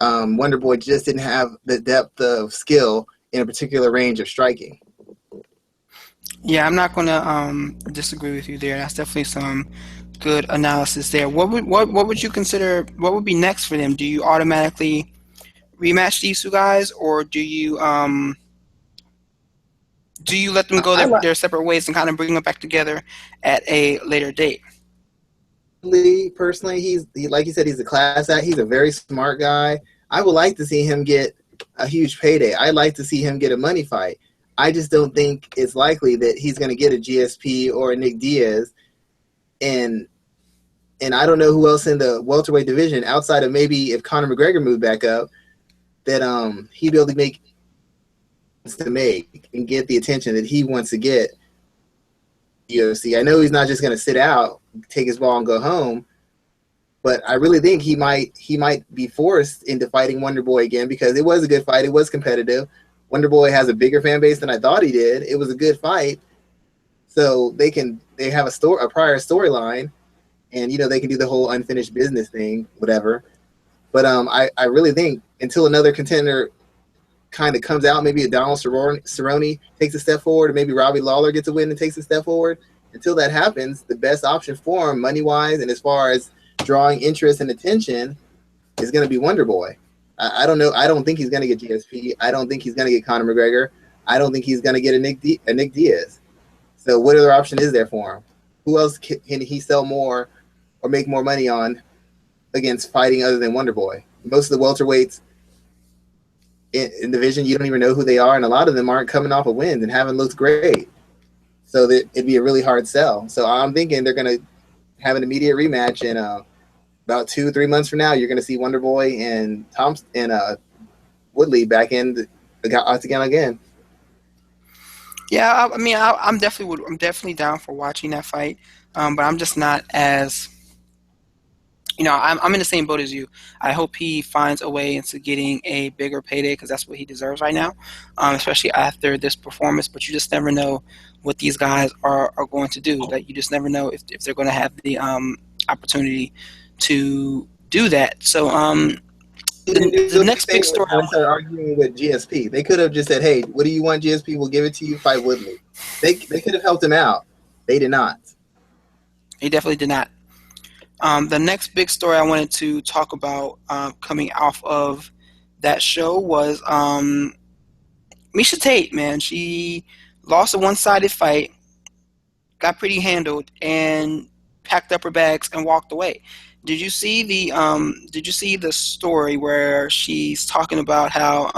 Wonder Boy just didn't have the depth of skill in a particular range of striking. Yeah, I'm not gonna disagree with you there. That's definitely some good analysis there. What would you consider? What would be next for them? Do you automatically rematch these two guys, or do you let them go their separate ways and kind of bring them back together at a later date? Personally, he like you said, he's a class act. He's a very smart guy. I would like to see him get a huge payday. I'd like to see him get a money fight. I just don't think it's likely that he's going to get a GSP or a Nick Diaz, and I don't know who else in the welterweight division outside of maybe if Conor McGregor moved back up that he'd be able to make and get the attention that he wants to get. UFC. I know he's not just going to sit out, take his ball and go home, but I really think he might be forced into fighting Wonder Boy again because it was a good fight. It was competitive. Wonder Boy has a bigger fan base than I thought he did. It was a good fight, so they have a prior storyline, and they can do the whole unfinished business thing, whatever. But I really think until another contender kind of comes out, maybe a Donald Cerrone takes a step forward, or maybe Robbie Lawler gets a win and takes a step forward. Until that happens, the best option for him, money-wise, and as far as drawing interest and attention, is going to be Wonder Boy. I don't know. I don't think he's going to get GSP. I don't think he's going to get Conor McGregor. I don't think he's going to get a Nick Diaz. So what other option is there for him? Who else can he sell more or make more money on against fighting other than Wonder Boy? Most of the welterweights in division, you don't even know who they are, and a lot of them aren't coming off of wins and haven't looked great. So that it'd be a really hard sell. So I'm thinking they're going to have an immediate rematch, and about 2-3 months from now, you're going to see Wonder Boy and Woodley back in the octagon again. Yeah, I mean, I'm definitely down for watching that fight, but I'm just not as. I'm in the same boat as you. I hope he finds a way into getting a bigger payday because that's what he deserves right now, especially after this performance. But you just never know what these guys are going to do. That you just never know if they're going to have the opportunity to do that. So the next big story. I started arguing with GSP. They could have just said, "Hey, what do you want, GSP? We'll give it to you. Fight Woodley." They could have helped him out. They did not. He definitely did not. The next big story I wanted to talk about coming off of that show was Miesha Tate, man. She lost a one-sided fight, got pretty handled, and packed up her bags and walked away. Did you see the story where she's talking about how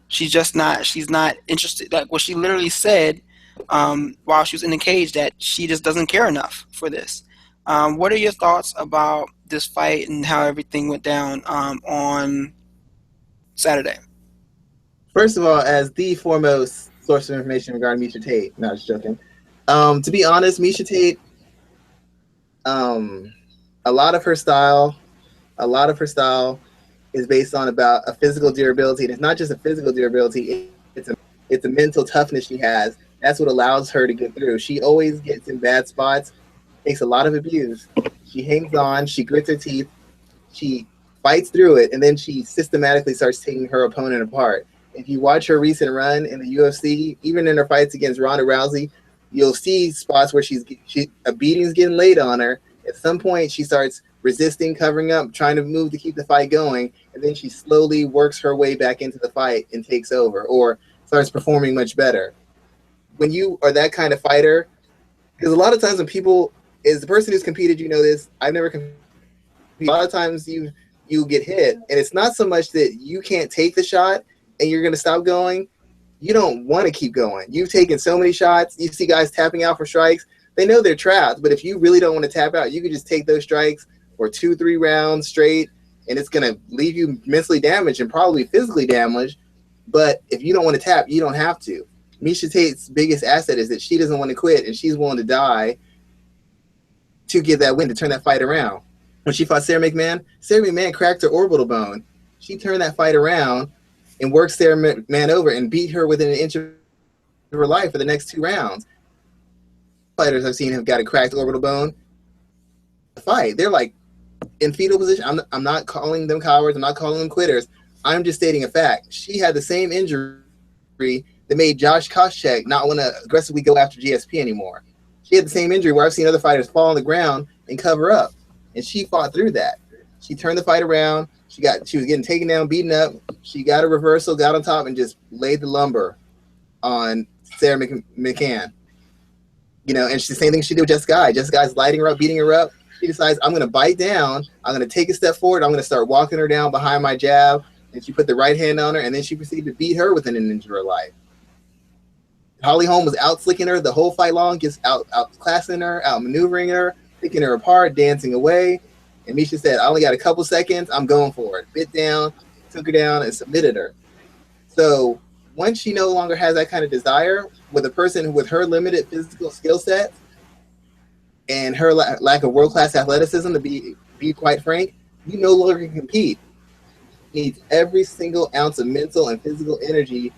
she's not interested? Like what she literally said while she was in the cage, that she just doesn't care enough for this. What are your thoughts about this fight and how everything went down on Saturday? First of all, as the foremost source of information regarding Miesha Tate, no, just joking. To be honest, Miesha Tate, a lot of her style is based on about a physical durability, and it's not just a physical durability; it's a mental toughness she has. That's what allows her to get through. She always gets in bad spots, takes a lot of abuse. She hangs on, she grits her teeth, she fights through it, and then she systematically starts taking her opponent apart. If you watch her recent run in the UFC, even in her fights against Ronda Rousey, you'll see spots where a beating's getting laid on her. At some point, she starts resisting, covering up, trying to move to keep the fight going, and then she slowly works her way back into the fight and takes over, or starts performing much better. When you are that kind of fighter, because a lot of times when people, as the person who's competed, you know this, I've never competed. A lot of times you get hit, and it's not so much that you can't take the shot and you're going to stop going. You don't want to keep going. You've taken so many shots. You see guys tapping out for strikes. They know they're trapped, but if you really don't want to tap out, you can just take those strikes for 2-3 rounds straight, and it's going to leave you mentally damaged and probably physically damaged. But if you don't want to tap, you don't have to. Miesha Tate's biggest asset is that she doesn't want to quit, and she's willing to die to get that win, to turn that fight around. When she fought Sarah McMahon cracked her orbital bone. She turned that fight around and worked Sarah McMahon over and beat her within an inch of her life for the next 2 rounds. Fighters I've seen have got a cracked orbital bone. Fight. They're like in fetal position. I'm not calling them cowards. I'm not calling them quitters. I'm just stating a fact. She had the same injury that made Josh Koscheck not want to aggressively go after GSP anymore. She had the same injury where I've seen other fighters fall on the ground and cover up, and she fought through that. She turned the fight around. She was getting taken down, beaten up. She got a reversal, got on top, and just laid the lumber on Sarah McCann. And it's the same thing she did with Jessica. Jessica's lighting her up, beating her up. She decides, I'm going to bite down. I'm going to take a step forward. I'm going to start walking her down behind my jab. And she put the right hand on her, and then she proceeded to beat her within an inch of her life. Holly Holm was out slicking her the whole fight long, just out classing her, out maneuvering her, picking her apart, dancing away. And Misha said, I only got a couple seconds. I'm going for it. Bit down, took her down, and submitted her. So once she no longer has that kind of desire, with a person with her limited physical skill set and her lack of world-class athleticism, to be quite frank, you no longer can compete. Needs every single ounce of mental and physical energy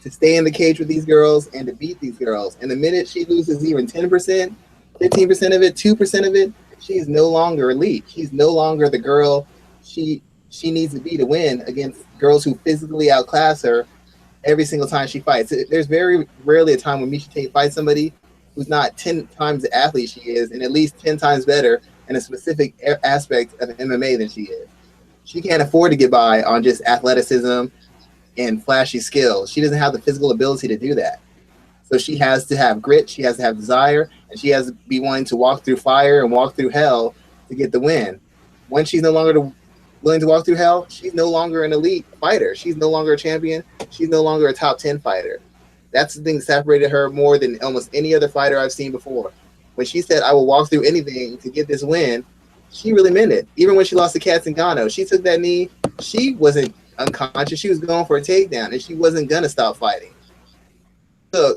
to stay in the cage with these girls and to beat these girls. And the minute she loses even 10%, 15% of it, 2% of it, she's no longer elite. She's no longer the girl she needs to be to win against girls who physically outclass her every single time she fights. There's very rarely a time when Miesha Tate fights somebody who's not 10 times the athlete she is and at least 10 times better in a specific aspect of MMA than she is. She can't afford to get by on just athleticism and flashy skills. She doesn't have the physical ability to do that. So she has to have grit, she has to have desire, and she has to be willing to walk through fire and walk through hell to get the win. Once she's no longer willing to walk through hell, she's no longer an elite fighter. She's no longer a champion. She's no longer a top 10 fighter. That's the thing that separated her more than almost any other fighter I've seen before. When she said, I will walk through anything to get this win, she really meant it. Even when she lost to Kat Zingano, she took that knee. She wasn't unconscious. She was going for a takedown, and she wasn't going to stop fighting. So,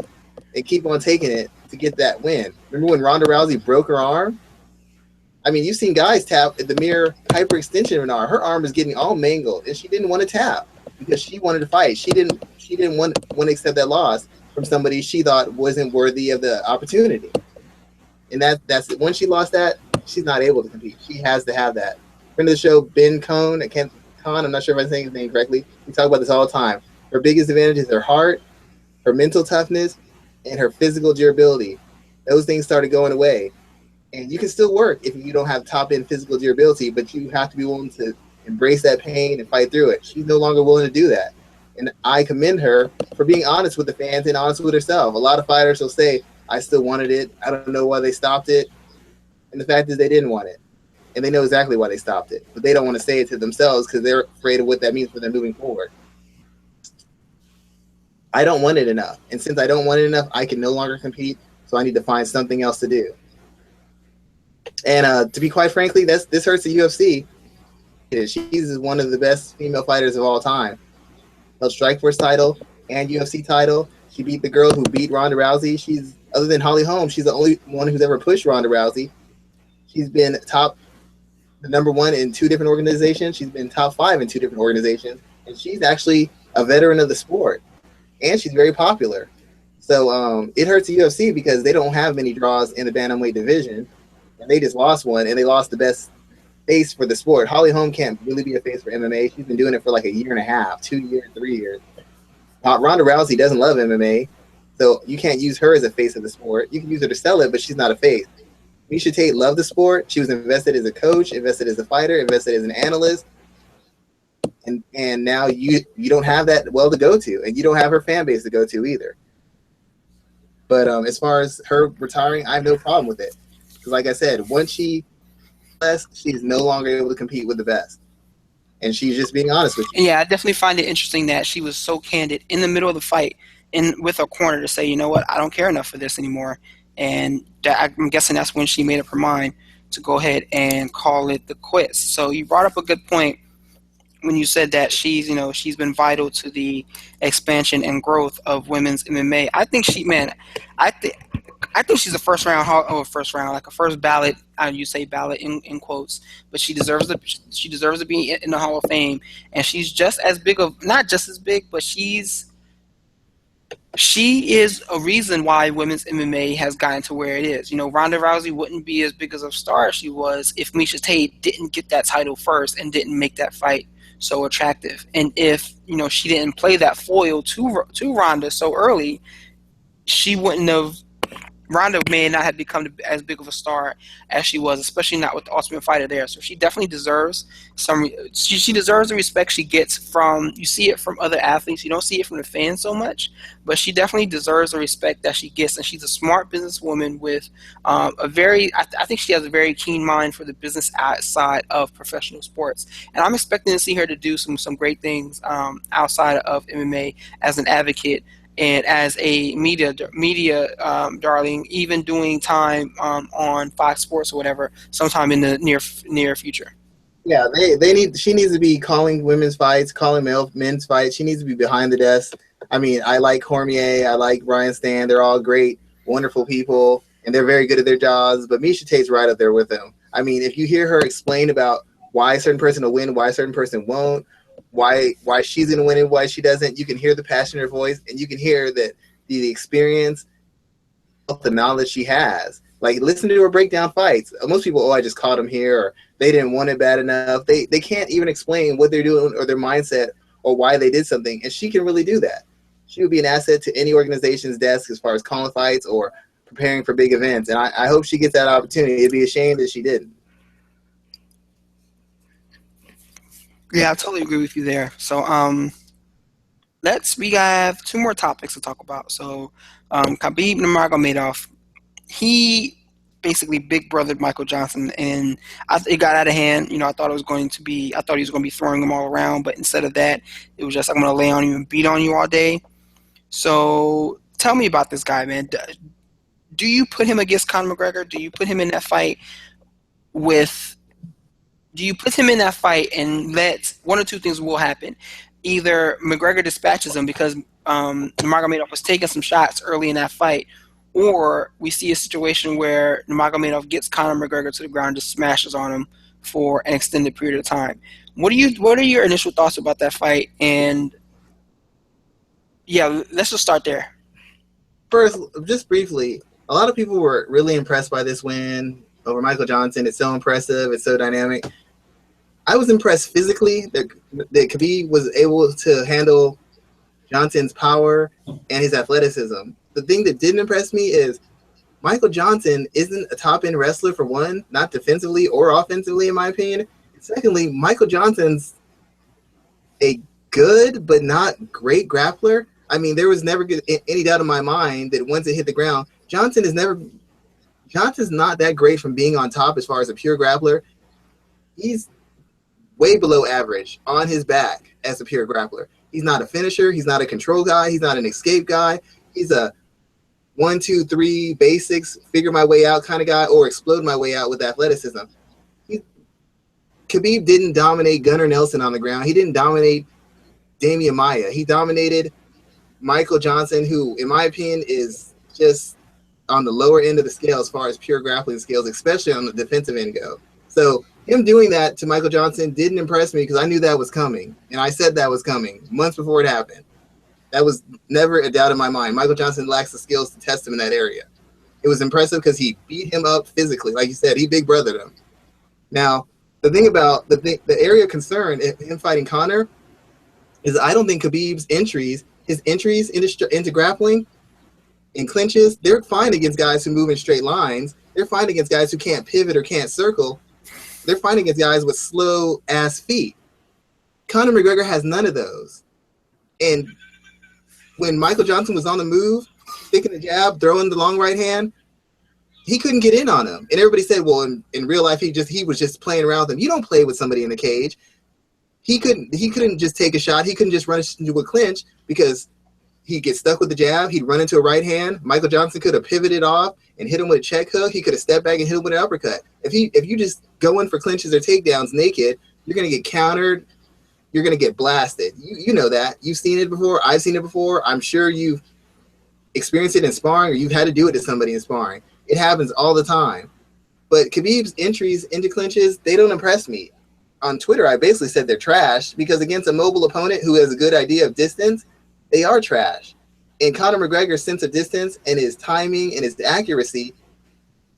and keep on taking it to get that win. Remember when Ronda Rousey broke her arm? I mean, you've seen guys tap at the mere hyperextension of an arm. Her arm was getting all mangled, and she didn't want to tap because she wanted to fight. She didn't want to accept that loss from somebody she thought wasn't worthy of the opportunity. And that's when she lost that, she's not able to compete. She has to have that. Friend of the show, Ben Cohn, I'm not sure if I'm saying his name correctly. We talk about this all the time. Her biggest advantage is her heart, her mental toughness, and her physical durability. Those things started going away. And you can still work if you don't have top-end physical durability, but you have to be willing to embrace that pain and fight through it. She's no longer willing to do that. And I commend her for being honest with the fans and honest with herself. A lot of fighters will say, I still wanted it. I don't know why they stopped it. And the fact is they didn't want it. And they know exactly why they stopped it. But they don't want to say it to themselves because they're afraid of what that means for them moving forward. I don't want it enough. And since I don't want it enough, I can no longer compete. So I need to find something else to do. And to be quite frankly, this hurts the UFC. She's one of the best female fighters of all time. Held Strikeforce title and UFC title. She beat the girl who beat Ronda Rousey. She's, other than Holly Holm, she's the only one who's ever pushed Ronda Rousey. She's been the number one in 2 different organizations. She's been top 5 in 2 different organizations. And she's actually a veteran of the sport. And she's very popular. So it hurts the UFC because they don't have many draws in the bantamweight division. And they just lost one, and they lost the best face for the sport. Holly Holm can't really be a face for MMA. She's been doing it for like a year and a half, 2 years, 3 years. Ronda Rousey doesn't love MMA, so you can't use her as a face of the sport. You can use her to sell it, but she's not a face. Miesha Tate loved the sport. She was invested as a coach, invested as a fighter, invested as an analyst. And now you don't have that well to go to, and you don't have her fan base to go to either. But as far as her retiring, I have no problem with it. Because like I said, once she's no longer able to compete with the best. And she's just being honest with you. Yeah, I definitely find it interesting that she was so candid in the middle of the fight and with her corner to say, you know what, I don't care enough for this anymore. And I'm guessing that's when she made up her mind to go ahead and call it the quits. So you brought up a good point when you said that she's been vital to the expansion and growth of women's MMA. I think I think she's a first round, like a first ballot. You say ballot in quotes, but she deserves to be in the Hall of Fame, and she's just as big of, not just as big, but she's she is a reason why women's MMA has gotten to where it is. Ronda Rousey wouldn't be as big as a star as she was if Miesha Tate didn't get that title first and didn't make that fight so attractive. And if, she didn't play that foil to Ronda so early, she wouldn't have Ronda may not have become as big of a star as she was, especially not with the Ultimate Fighter there. So she definitely deserves she deserves the respect she gets from. You see it from other athletes. You don't see it from the fans so much, but she definitely deserves the respect that she gets. And she's a smart businesswoman with I think she has a very keen mind for the business side of professional sports. And I'm expecting to see her to do some great things outside of MMA as an advocate and as a media darling, even doing time on Fox Sports or whatever, sometime in the near future. Yeah, she needs to be calling women's fights, calling men's fights. She needs to be behind the desk. I mean, I like Cormier, I like Brian Stan. They're all great, wonderful people, and they're very good at their jobs. But Miesha Tate's right up there with them. I mean, if you hear her explain about why a certain person will win, why a certain person won't, why she's going to win and why she doesn't, you can hear the passion in her voice, and you can hear that the experience, the knowledge she has. Like, listen to her break down fights. Most people, I just caught them here, or they didn't want it bad enough. They can't even explain what they're doing or their mindset or why they did something, and she can really do that. She would be an asset to any organization's desk as far as calling fights or preparing for big events, and I hope she gets that opportunity. It'd be a shame that she didn't. Yeah, I totally agree with you there. So, we have two more topics to talk about. So, Khabib Nurmagomedov, he basically big brothered Michael Johnson, and it got out of hand. I thought he was going to be throwing him all around, but instead of that, it was just, I'm going to lay on you and beat on you all day. So, tell me about this guy, man. Do you put him against Conor McGregor? Do you put him in that fight and let one or two things will happen? Either McGregor dispatches him because Nurmagomedov was taking some shots early in that fight, or we see a situation where Nurmagomedov gets Conor McGregor to the ground and just smashes on him for an extended period of time. What are your initial thoughts about that fight? And yeah, let's just start there. First, just briefly, a lot of people were really impressed by this win over Michael Johnson. It's so impressive. It's so dynamic. I was impressed physically that Khabib was able to handle Johnson's power and his athleticism. The thing that didn't impress me is Michael Johnson isn't a top-end wrestler, for one, not defensively or offensively, in my opinion. Secondly, Michael Johnson's a good but not great grappler. I mean, there was never any doubt in my mind that once it hit the ground, Johnson's not that great from being on top as far as a pure grappler. He's way below average on his back as a pure grappler. He's not a finisher. He's not a control guy. He's not an escape guy. He's a 1, 2, 3 basics, figure my way out kind of guy, or explode my way out with athleticism. Khabib didn't dominate Gunnar Nelson on the ground. He didn't dominate Damian Maia. He dominated Michael Johnson, who, in my opinion, is just on the lower end of the scale as far as pure grappling skills, especially on the defensive end go. So him doing that to Michael Johnson didn't impress me because I knew that was coming, and I said that was coming months before it happened. That was never a doubt in my mind. Michael Johnson lacks the skills to test him in that area. It was impressive because he beat him up physically. Like you said, he big brothered him. Now, the thing about the area of concern in him fighting Conor is I don't think Khabib's his entries into grappling and clinches, they're fine against guys who move in straight lines. They're fine against guys who can't pivot or can't circle. They're fine against guys with slow-ass feet. Conor McGregor has none of those. And when Michael Johnson was on the move, sticking the jab, throwing the long right hand, he couldn't get in on him. And everybody said, well, in real life, he was just playing around with him. You don't play with somebody in the cage. He couldn't just take a shot. He couldn't just run into a clinch because he'd get stuck with the jab. He'd run into a right hand. Michael Johnson could have pivoted off and hit him with a check hook. He could have stepped back and hit him with an uppercut. If you just go in for clinches or takedowns naked, you're going to get countered. You're going to get blasted. You know that. You've seen it before. I've seen it before. I'm sure you've experienced it in sparring, or you've had to do it to somebody in sparring. It happens all the time. But Khabib's entries into clinches, they don't impress me. On Twitter, I basically said they're trash because against a mobile opponent who has a good idea of distance, they are trash. And Conor McGregor's sense of distance and his timing and his accuracy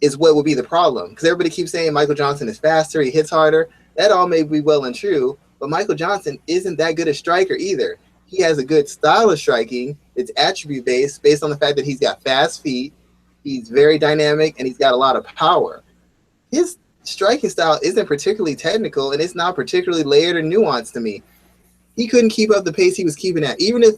is what will be the problem. Because everybody keeps saying Michael Johnson is faster, he hits harder. That all may be well and true, but Michael Johnson isn't that good a striker either. He has a good style of striking. It's attribute-based, based on the fact that he's got fast feet, he's very dynamic, and he's got a lot of power. His striking style isn't particularly technical, and it's not particularly layered or nuanced to me. He couldn't keep up the pace he was keeping at. Even if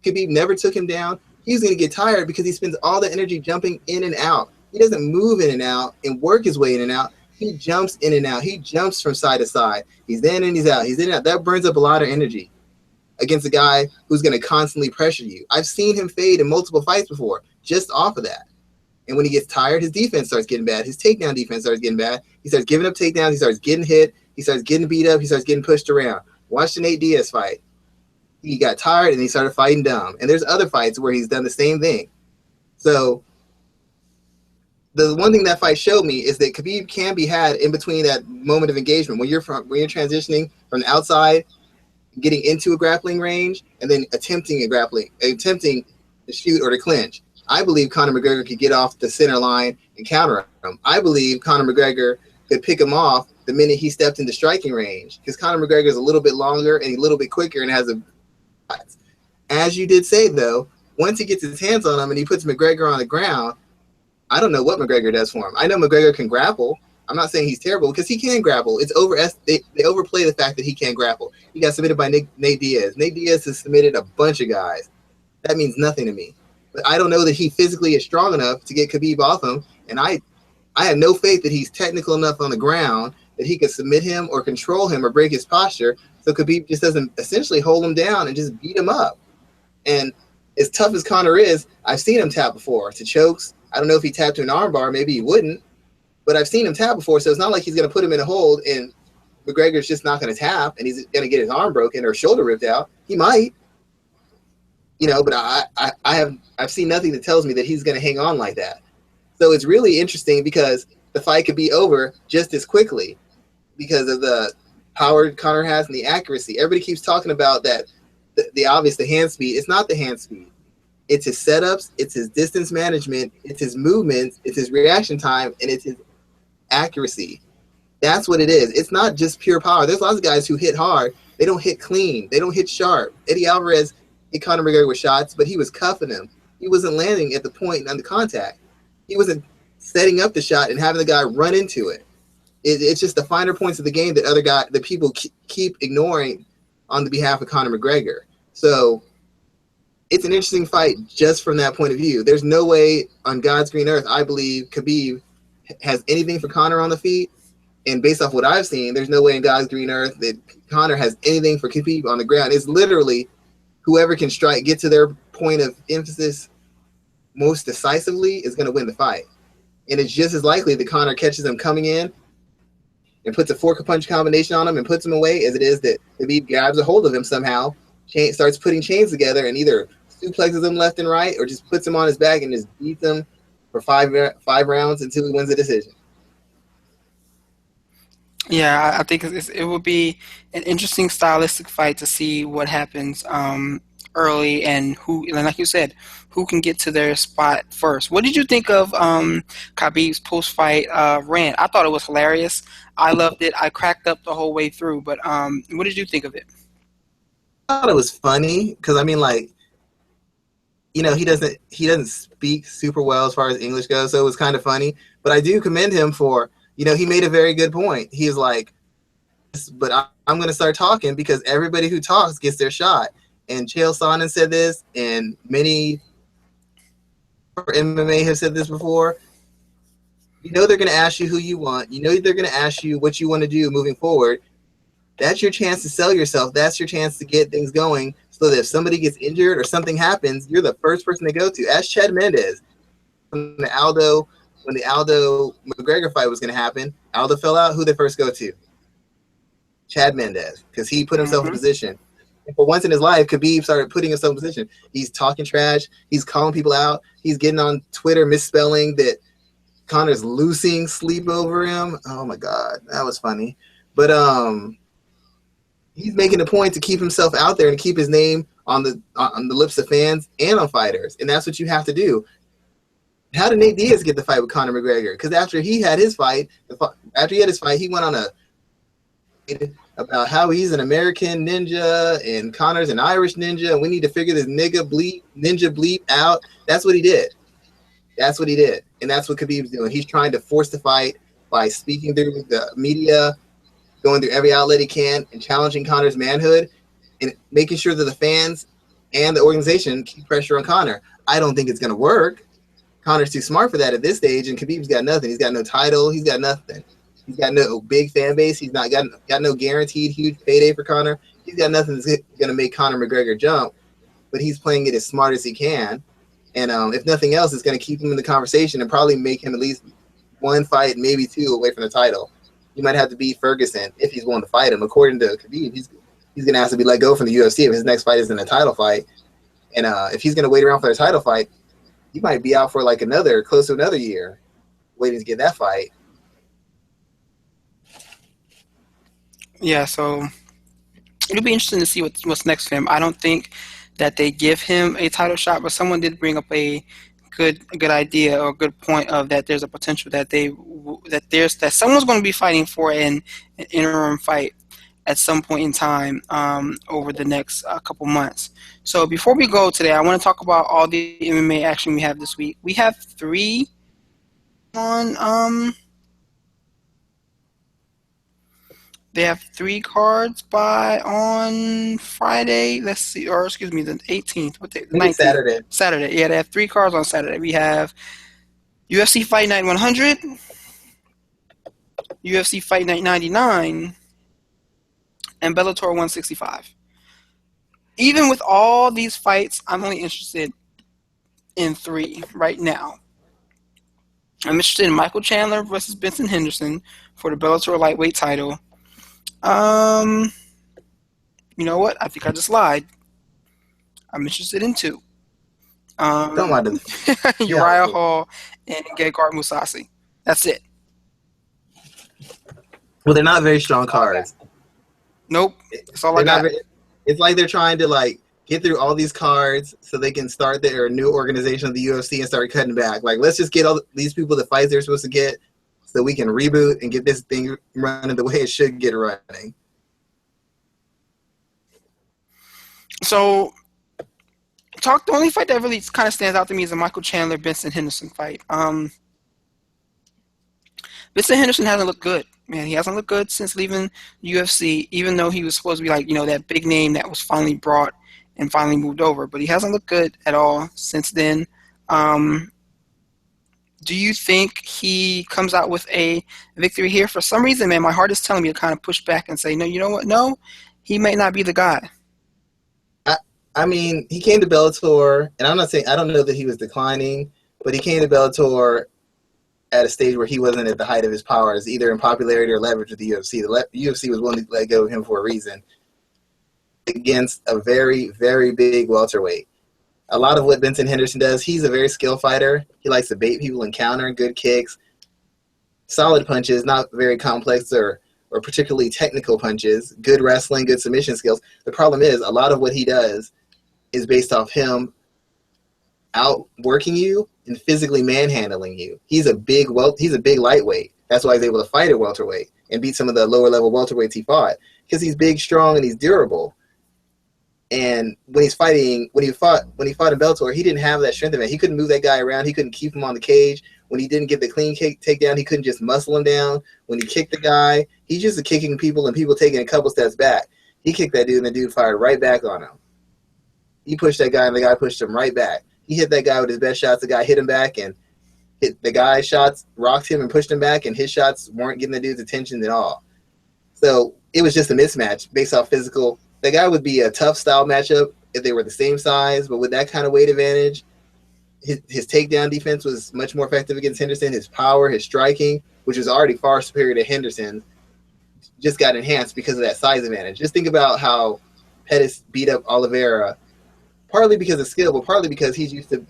Khabib never took him down, he was going to get tired because he spends all the energy jumping in and out. He doesn't move in and out and work his way in and out. He jumps in and out. He jumps from side to side. He's in and he's out. He's in and out. That burns up a lot of energy against a guy who's going to constantly pressure you. I've seen him fade in multiple fights before just off of that. And when he gets tired, his defense starts getting bad. His takedown defense starts getting bad. He starts giving up takedowns. He starts getting hit. He starts getting beat up. He starts getting pushed around. Watch the Nate Diaz fight. He got tired and he started fighting dumb. And there's other fights where he's done the same thing. So the one thing that fight showed me is that Khabib can be had in between that moment of engagement when you're transitioning from the outside, getting into a grappling range, and then attempting to shoot or to clinch. I believe Conor McGregor could get off the center line and counter him. I believe Conor McGregor could pick him off the minute he stepped into striking range, because Conor McGregor is a little bit longer and a little bit quicker and has a. As you did say, though, once he gets his hands on him and he puts McGregor on the ground, I don't know what McGregor does for him. I know McGregor can grapple. I'm not saying he's terrible because he can grapple. They overplay the fact that he can grapple. He got submitted by Nate Diaz. Nate Diaz has submitted a bunch of guys. That means nothing to me. But I don't know that he physically is strong enough to get Khabib off him, and I have no faith that he's technical enough on the ground that he could submit him or control him or break his posture so Khabib just doesn't essentially hold him down and just beat him up. And as tough as Conor is, I've seen him tap before to chokes. I don't know if he tapped to an armbar. Maybe he wouldn't. But I've seen him tap before, so it's not like he's going to put him in a hold and McGregor's just not going to tap and he's going to get his arm broken or shoulder ripped out. He might. But I've seen nothing that tells me that he's going to hang on like that. So it's really interesting because the fight could be over just as quickly because of the power Conor has and the accuracy. Everybody keeps talking about that, the obvious, the hand speed. It's not the hand speed. It's his setups, it's his distance management, it's his movements, it's his reaction time, and it's his accuracy. That's what it is. It's not just pure power. There's lots of guys who hit hard. They don't hit clean. They don't hit sharp. Eddie Alvarez hit Conor McGregor with shots, but he was cuffing him. He wasn't landing at the point on the contact. He wasn't setting up the shot and having the guy run into it. It's just the finer points of the game that people keep ignoring on the behalf of Conor McGregor. So it's an interesting fight just from that point of view. There's no way on God's green earth, I believe, Khabib has anything for Conor on the feet. And based off what I've seen, there's no way in God's green earth that Conor has anything for Khabib on the ground. It's literally whoever can get to their point of emphasis most decisively is going to win the fight. And it's just as likely that Conor catches him coming in and puts a fork-punch combination on him and puts him away as it is that Khabib grabs a hold of him somehow, starts putting chains together and either suplexes him left and right or just puts him on his back and just beats him for five rounds until he wins the decision. Yeah, I think it would be an interesting stylistic fight to see what happens early and like you said, who can get to their spot first. What did you think of Khabib's post-fight rant? I thought it was hilarious. I loved it. I cracked up the whole way through. But what did you think of it? I thought it was funny because he doesn't speak super well as far as English goes, so it was kind of funny. But I do commend him for, he made a very good point. He's like, but I'm going to start talking because everybody who talks gets their shot. And Chael Sonnen said this, and many MMA have said this before. They're going to ask you who you want. They're going to ask you what you want to do moving forward. That's your chance to sell yourself. That's your chance to get things going so that if somebody gets injured or something happens, you're the first person to go to. Ask Chad Mendes. When the Aldo McGregor fight was going to happen, Aldo fell out. Who they first go to? Chad Mendes, because he put himself in position. And for once in his life, Khabib started putting himself in position. He's talking trash. He's calling people out. He's getting on Twitter misspelling that Conor's losing sleep over him. Oh my God, that was funny. But he's making a point to keep himself out there and keep his name on the lips of fans and on fighters, and that's what you have to do. How did Nate Diaz get the fight with Conor McGregor? Because after he had his fight, he went on a about how he's an American ninja and Conor's an Irish ninja, and we need to figure this ninja bleep out. That's what he did. That's what he did, and that's what Khabib's doing. He's trying to force the fight by speaking through the media, going through every outlet he can, and challenging Conor's manhood, and making sure that the fans and the organization keep pressure on Conor. I don't think it's going to work. Conor's too smart for that at this stage, and Khabib's got nothing. He's got no title. He's got nothing. He's got no big fan base. He's not got no guaranteed huge payday for Conor. He's got nothing that's going to make Conor McGregor jump, but he's playing it as smart as he can. And if nothing else, it's going to keep him in the conversation and probably make him at least one fight, maybe two, away from the title. He might have to beat Ferguson if he's willing to fight him. According to Khabib, he's going to have to be let go from the UFC if his next fight isn't a title fight. And if he's going to wait around for a title fight, he might be out for like close to another year waiting to get that fight. Yeah, so it'll be interesting to see what's next for him. I don't think that they give him a title shot, but someone did bring up a good idea or a good point of that there's a potential that someone's going to be fighting for an interim fight at some point in time over the next couple months. So before we go today, I want to talk about all the MMA action we have this week. We have 3 on they have 3 cards on Friday. Let's see, or excuse me, the 18th. What day? 19th. Saturday. Saturday. Yeah, they have 3 cards on Saturday. We have UFC Fight Night 100, UFC Fight Night 99, and Bellator 165. Even with all these fights, I'm only interested in 3 right now. I'm interested in Michael Chandler versus Benson Henderson for the Bellator lightweight title. You know what? I think I just lied. I'm interested in 2. Don't lie to me. Uriah Hall and Gegard Mousasi. That's it. Well, they're not very strong cards. Nope. That's all I got. It's like they're trying to get through all these cards so they can start their new organization of the UFC and start cutting back. Let's just get all these people the fights they're supposed to get so we can reboot and get this thing running the way it should get running. So, the only fight that really kind of stands out to me is the Michael Chandler Benson Henderson fight. Benson Henderson hasn't looked good. Man, he hasn't looked good since leaving UFC, even though he was supposed to be that big name that was finally brought and finally moved over. But he hasn't looked good at all since then. Do you think he comes out with a victory here? For some reason, man, my heart is telling me to kind of push back and say, no, you know what? No, he may not be the guy. I mean, he came to Bellator, and I'm not saying, I don't know that he was declining, but he came to Bellator at a stage where he wasn't at the height of his powers, either in popularity or leverage with the UFC. The UFC was willing to let go of him for a reason against a very, very big welterweight. A lot of what Benson Henderson does, he's a very skilled fighter. He likes to bait people and counter, good kicks, solid punches, not very complex or particularly technical punches, good wrestling, good submission skills. The problem is a lot of what he does is based off him outworking you and physically manhandling you. He's a big lightweight. That's why he's able to fight at welterweight and beat some of the lower level welterweights he fought, because he's big, strong, and he's durable. And when he fought in Bellator, he didn't have that strength of it. He couldn't move that guy around. He couldn't keep him on the cage. When he didn't get the clean takedown, he couldn't just muscle him down. When he kicked the guy, he's just kicking people and people taking a couple steps back. He kicked that dude and the dude fired right back on him. He pushed that guy and the guy pushed him right back. He hit that guy with his best shots. The guy hit him back and hit the guy's shots, rocked him and pushed him back, and his shots weren't getting the dude's attention at all. So it was just a mismatch based off physical. The guy would be a tough style matchup if they were the same size, but with that kind of weight advantage, his takedown defense was much more effective against Henderson. His power, his striking, which was already far superior to Henderson's, just got enhanced because of that size advantage. Just think about how Pettis beat up Oliveira, partly because of skill, but partly because he's used to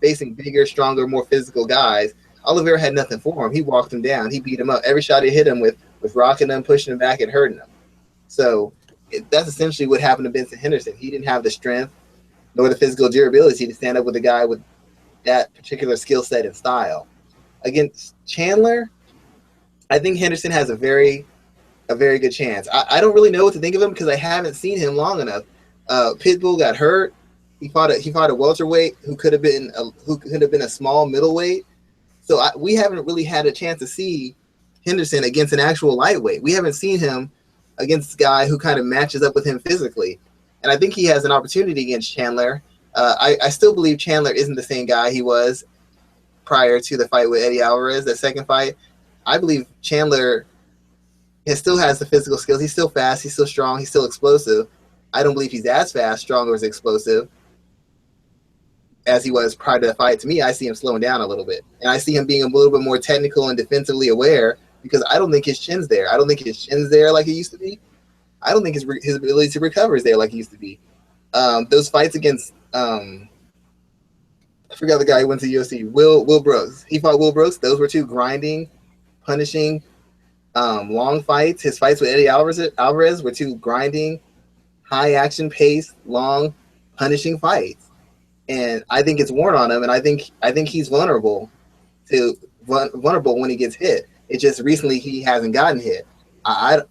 facing bigger, stronger, more physical guys. Oliveira had nothing for him. He walked him down. He beat him up. Every shot he hit him with was rocking him, pushing him back, and hurting him. So that's essentially what happened to Benson Henderson. He didn't have the strength nor the physical durability to stand up with a guy with that particular skill set and style. Against Chandler, I think Henderson has a very good chance. I don't really know what to think of him because I haven't seen him long enough. Pitbull got hurt. He fought a welterweight who could have been a small middleweight. So we haven't really had a chance to see Henderson against an actual lightweight. We haven't seen him against a guy who kind of matches up with him physically. And I think he has an opportunity against Chandler. I still believe Chandler isn't the same guy he was prior to the fight with Eddie Alvarez, that second fight. I believe Chandler still has the physical skills. He's still fast. He's still strong. He's still explosive. I don't believe he's as fast, strong, or as explosive as he was prior to the fight. To me, I see him slowing down a little bit. And I see him being a little bit more technical and defensively aware because I don't think his chin's there. I don't think his chin's there like it used to be. I don't think his ability to recover is there like it used to be. Those fights against I forgot the guy who went to UFC, Will Brooks. He fought Will Brooks. Those were two grinding, punishing, long fights. His fights with Eddie Alvarez were two grinding, high action pace, long, punishing fights. And I think it's worn on him, and I think he's vulnerable when he gets hit. It just recently he hasn't gotten hit. I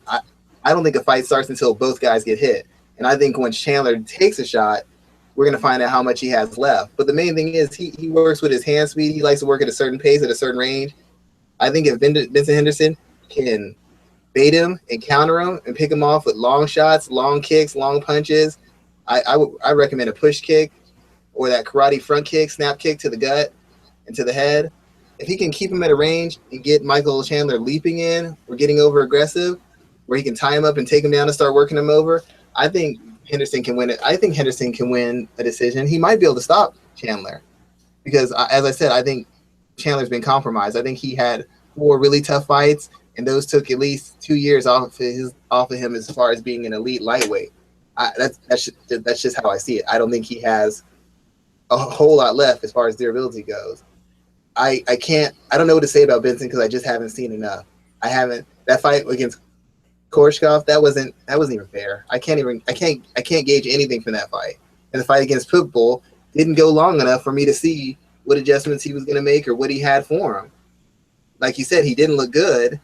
don't think a fight starts until both guys get hit. And I think when Chandler takes a shot, we're going to find out how much he has left. But the main thing is he works with his hand speed. He likes to work at a certain pace, at a certain range. I think if Vincent Henderson can bait him and counter him and pick him off with long shots, long kicks, long punches, I recommend a push kick or that karate front kick, snap kick to the gut and to the head. If he can keep him at a range and get Michael Chandler leaping in or getting over aggressive, where he can tie him up and take him down and start working him over, I think Henderson can win it. I think Henderson can win a decision. He might be able to stop Chandler because, as I said, I think Chandler's been compromised. I think he had 4 really tough fights, and those took at least 2 years off of him as far as being an elite lightweight. That's just how I see it. I don't think he has a whole lot left as far as durability goes. I don't know what to say about Benson because I just haven't seen enough. That fight against Koreshkov, that wasn't even fair. I can't gauge anything from that fight. And the fight against Pitbull didn't go long enough for me to see what adjustments he was going to make or what he had for him. Like you said, he didn't look good,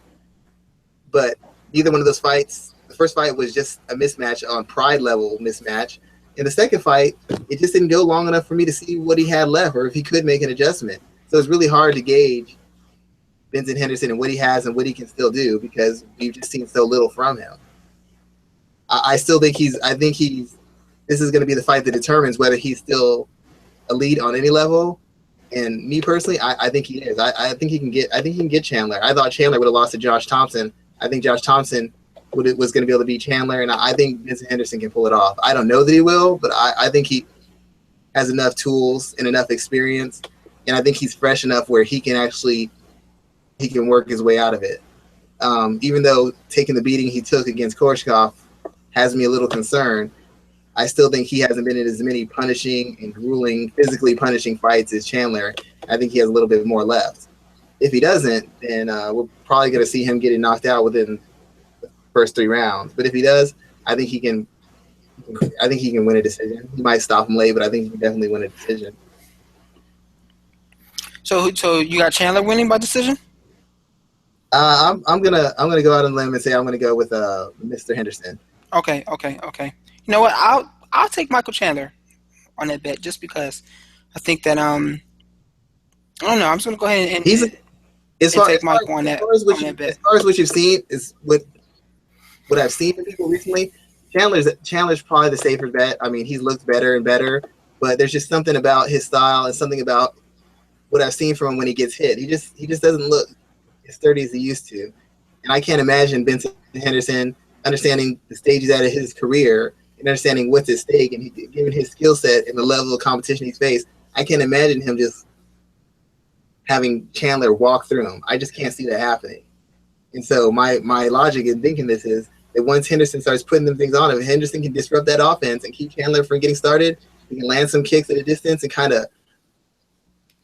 but neither one of those fights, the first fight was just a mismatch on pride level mismatch. In the second fight, it just didn't go long enough for me to see what he had left or if he could make an adjustment. So it's really hard to gauge Vincent Henderson and what he has and what he can still do because we've just seen so little from him. I still think this is going to be the fight that determines whether he's still elite on any level. And me personally, I think he is. I think he can get Chandler. I thought Chandler would have lost to Josh Thompson. I think Josh Thompson was going to be able to beat Chandler, and I think Vincent Henderson can pull it off. I don't know that he will, but I think he has enough tools and enough experience, and I think he's fresh enough where he can work his way out of it. Even though taking the beating he took against Koreshkov has me a little concerned, I still think he hasn't been in as many punishing and grueling, physically punishing fights as Chandler. I think he has a little bit more left. If he doesn't, then we're probably going to see him getting knocked out within the first 3 rounds. But if he does, I think he can win a decision. He might stop him late, but I think he can definitely win a decision. So you got Chandler winning by decision? I'm gonna go out on a limb and say I'm gonna go with Mr. Henderson. Okay. You know what? I'll take Michael Chandler on that bet just because I think that I don't know. I'm just gonna go ahead and take Michael on that bet. As far as what you've seen is what I've seen from people recently. Chandler's probably the safer bet. I mean, he's looked better and better, but there's just something about his style and something about what I've seen from him when he gets hit. He just doesn't look as sturdy as he used to. And I can't imagine Vincent Henderson understanding the stages out of his career and understanding what's at stake and given his skill set and the level of competition he's faced. I can't imagine him just having Chandler walk through him. I just can't see that happening. And so my logic in thinking this is that once Henderson starts putting them things on him, Henderson can disrupt that offense and keep Chandler from getting started. He can land some kicks at a distance and kind of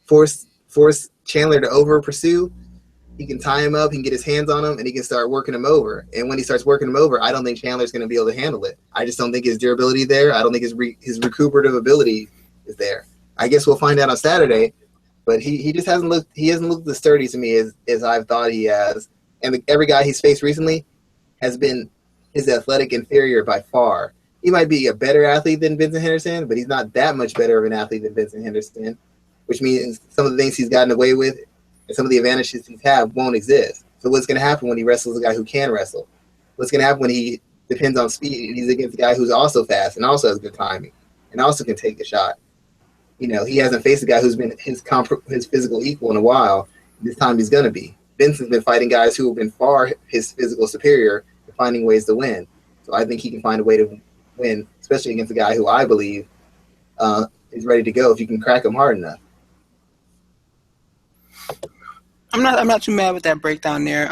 force Chandler to over pursue. He can tie him up, he can get his hands on him, and he can start working him over. And when he starts working him over, I don't think Chandler's going to be able to handle it. I just don't think his durability there. I don't think his recuperative ability is there. I guess we'll find out on Saturday, but he just hasn't looked. He hasn't looked as sturdy to me as I've thought he has. And every guy he's faced recently has been his athletic inferior by far. He might be a better athlete than Vincent Henderson, but he's not that much better of an athlete than Vincent Henderson, which means some of the things he's gotten away with and some of the advantages he's had won't exist. So what's going to happen when he wrestles a guy who can wrestle? What's going to happen when he depends on speed and he's against a guy who's also fast and also has good timing and also can take a shot? You know, he hasn't faced a guy who's been his physical equal in a while. This time he's going to be. Vincent's been fighting guys who have been far his physical superior and finding ways to win. So I think he can find a way to win, especially against a guy who I believe is ready to go if you can crack him hard enough. I'm not too mad with that breakdown there.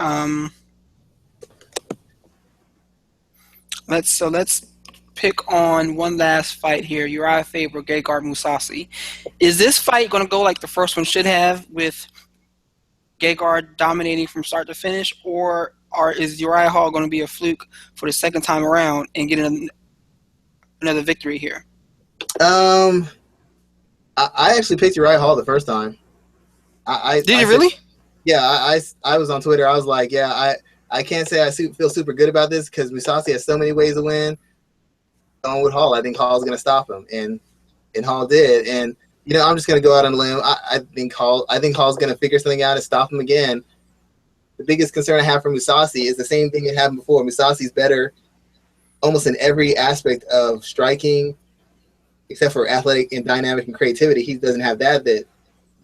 Let's pick on one last fight here. Uriah Faber, Gegard Mousasi. Is this fight going to go like the first one should have, with Gegard dominating from start to finish, or is Uriah Hall going to be a fluke for the second time around and getting another victory here? I actually picked Uriah Hall the first time. Did you really? Yeah, I was on Twitter. I was like, yeah, I can't say I feel super good about this because Mousasi has so many ways to win. Going with Hall, I think Hall's going to stop him, and Hall did. And you know, I'm just going to go out on a limb. I think Hall's going to figure something out and stop him again. The biggest concern I have for Mousasi is the same thing that happened before. Mousasi's better almost in every aspect of striking, except for athletic and dynamic and creativity. He doesn't have that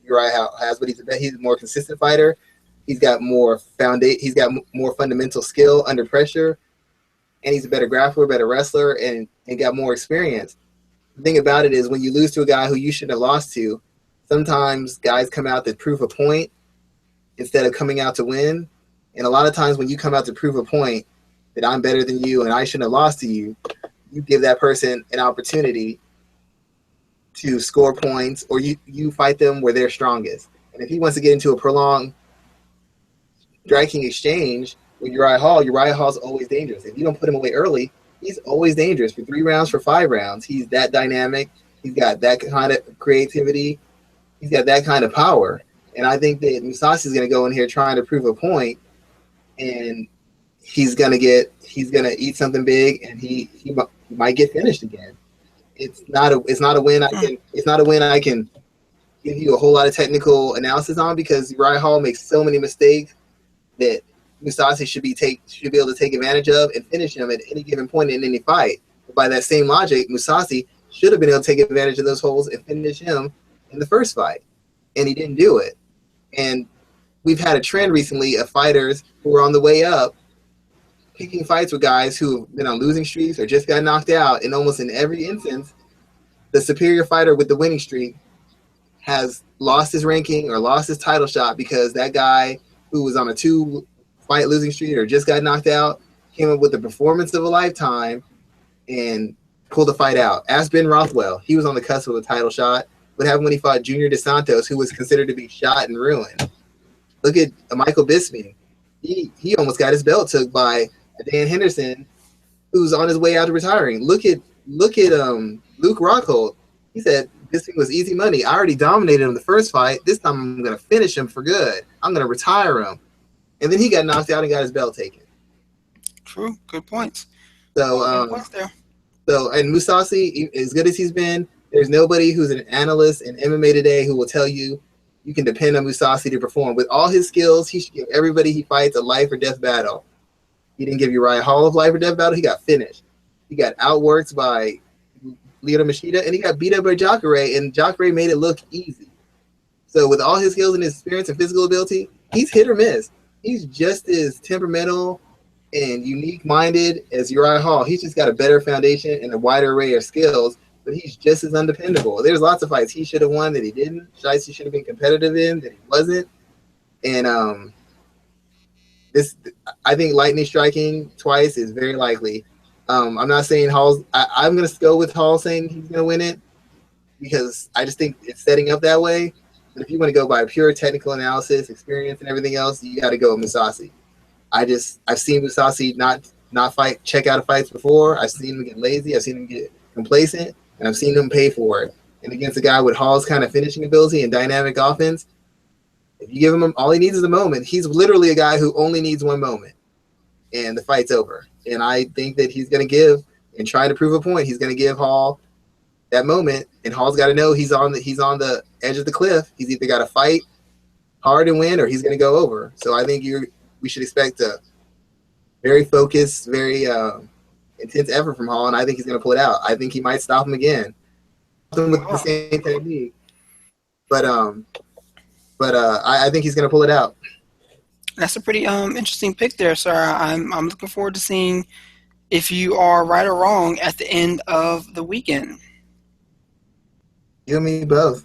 Uriah has, but he's a more consistent fighter. He's got more He's got more fundamental skill under pressure, and he's a better grappler, better wrestler, and got more experience. The thing about it is, when you lose to a guy who you shouldn't have lost to, sometimes guys come out to prove a point instead of coming out to win. And a lot of times, when you come out to prove a point that I'm better than you and I shouldn't have lost to you, you give that person an opportunity to score points, or you fight them where they're strongest. And if he wants to get into a prolonged striking exchange with Uriah Hall's always dangerous. If you don't put him away early, he's always dangerous for 3 rounds, for 5 rounds. He's that dynamic. He's got that kind of creativity. He's got that kind of power. And I think that Mousasi is going to go in here trying to prove a point, and he's going to eat something big, and he might get finished again. It's not a win I can give you a whole lot of technical analysis on, because Uriah Hall makes so many mistakes that Mousasi should be able to take advantage of and finish him at any given point in any fight. But by that same logic, Mousasi should have been able to take advantage of those holes and finish him in the first fight, and he didn't do it. And we've had a trend recently of fighters who are on the way up picking fights with guys who have been on losing streaks or just got knocked out, and almost in every instance, the superior fighter with the winning streak has lost his ranking or lost his title shot because that guy who was on a 2-fight losing streak or just got knocked out came up with the performance of a lifetime and pulled the fight out. Ask Ben Rothwell. He was on the cusp of a title shot. What happened when he fought Junior Dos Santos, who was considered to be shot and ruined? Look at Michael Bisping. He almost got his belt took by Dan Henderson, who's on his way out to retiring. Look at Luke Rockhold. He said Bisping was easy money. I already dominated him the first fight. This time I'm going to finish him for good. I'm going to retire him. And then he got knocked out and got his belt taken. True. Good points. So, good points there. And Mousasi, as good as he's been, there's nobody who's an analyst in MMA today who will tell you you can depend on Mousasi to perform. With all his skills, he should give everybody he fights a life or death battle. He didn't give Uriah Hall a life or death battle. He got finished. He got outworked by Lyoto Machida, and he got beat up by Jacare, and Jacare made it look easy. So with all his skills and his experience and physical ability, he's hit or miss. He's just as temperamental and unique-minded as Uriah Hall. He's just got a better foundation and a wider array of skills, but he's just as undependable. There's lots of fights he should have won that he didn't. Shiesty should have been competitive in that he wasn't. And I think lightning striking twice is very likely. I'm not saying Hall's. I'm going to go with Hall saying he's going to win it because I just think it's setting up that way. But if you want to go by pure technical analysis, experience, and everything else, you got to go with Musasi. I've seen Musasi not check out of fights before. I've seen him get lazy. I've seen him get complacent, and I've seen him pay for it. And against a guy with Hall's kind of finishing ability and dynamic offense, if you give him all he needs is a moment, he's literally a guy who only needs one moment, and the fight's over. And I think that he's going to give and try to prove a point. He's going to give Hall that moment, and Hall's got to know he's on the edge of the cliff. He's either got to fight hard and win, or he's going to go over. So I think we should expect a very focused, very intense effort from Hall, and I think he's going to pull it out. I think he might stop him again, with the same technique, but I think he's going to pull it out. That's a pretty interesting pick there, sir. I'm looking forward to seeing if you are right or wrong at the end of the weekend. You and me both.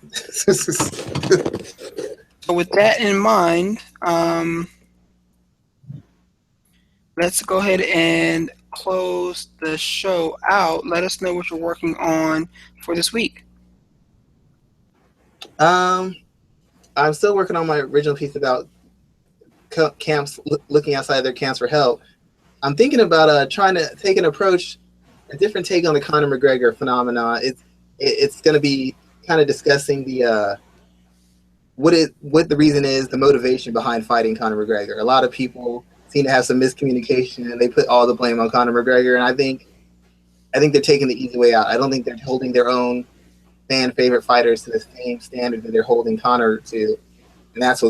So with that in mind, let's go ahead and close the show out. Let us know what you're working on for this week. I'm still working on my original piece about camps, looking outside their camps for help. I'm thinking about trying to take a different take on the Conor McGregor phenomenon. It's going to be kind of discussing what the reason is, the motivation behind fighting Conor McGregor. A lot of people seem to have some miscommunication, and they put all the blame on Conor McGregor. And I think they're taking the easy way out. I don't think they're holding their own fan favorite fighters to the same standard that they're holding Conor to, and that's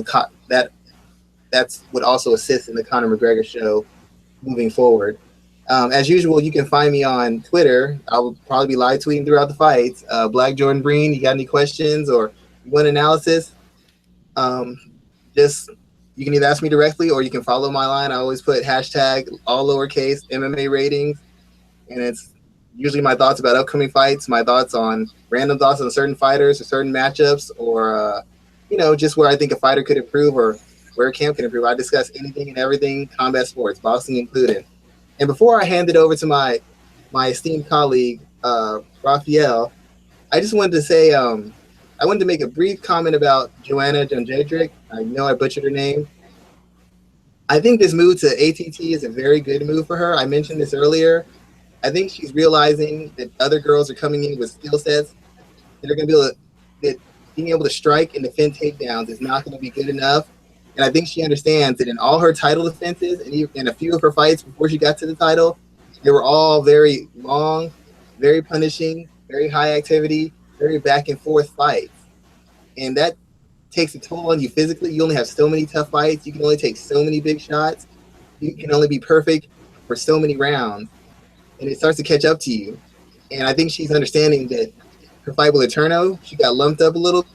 what also assists in the Conor McGregor show moving forward. As usual, you can find me on Twitter. I will probably be live tweeting throughout the fights. Black Jordan Breen, you got any questions or you want analysis? You can either ask me directly or you can follow my line. I always put hashtag all lowercase MMA Ratings, and it's usually my thoughts about upcoming fights, my thoughts on random thoughts on certain fighters or certain matchups, or just where I think a fighter could improve or where a camp can improve. I discuss anything and everything combat sports, boxing included. And before I hand it over to my esteemed colleague, Raphael, I just wanted to say I wanted to make a brief comment about Joanna Jędrzejczyk. I know I butchered her name. I think this move to ATT is a very good move for her. I mentioned this earlier. I think she's realizing that other girls are coming in with skill sets that are going to be able to, that being able to strike and defend takedowns is not going to be good enough. And I think she understands that in all her title defenses and even in a few of her fights before she got to the title, they were all very long, very punishing, very high activity, very back and forth fights. And that takes a toll on you physically. You only have so many tough fights. You can only take so many big shots. You can only be perfect for so many rounds. And it starts to catch up to you. And I think she's understanding that her fight with Eterno, she got lumped up a little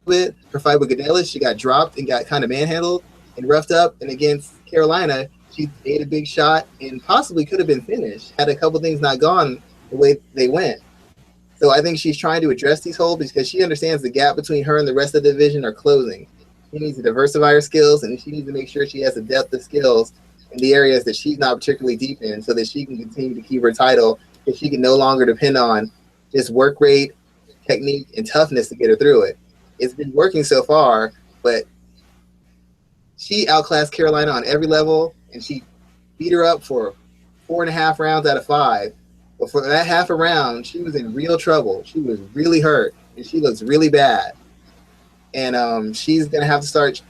bit. Her fight with Gadelis, she got dropped and got kind of manhandled and roughed up. And against Carolina, she made a big shot and possibly could have been finished had a couple things not gone the way they went. So I think she's trying to address these holes because she understands the gap between her and the rest of the division are closing. She needs to diversify her skills, and she needs to make sure she has a depth of skills in the areas that she's not particularly deep in so that she can continue to keep her title, and she can no longer depend on just work rate, technique, and toughness to get her through it. It's been working so far, but she outclassed Carolina on every level, and she beat her up for 4.5 rounds out of 5. But for that half a round, she was in real trouble. She was really hurt, and she looks really bad. And she's going to have to start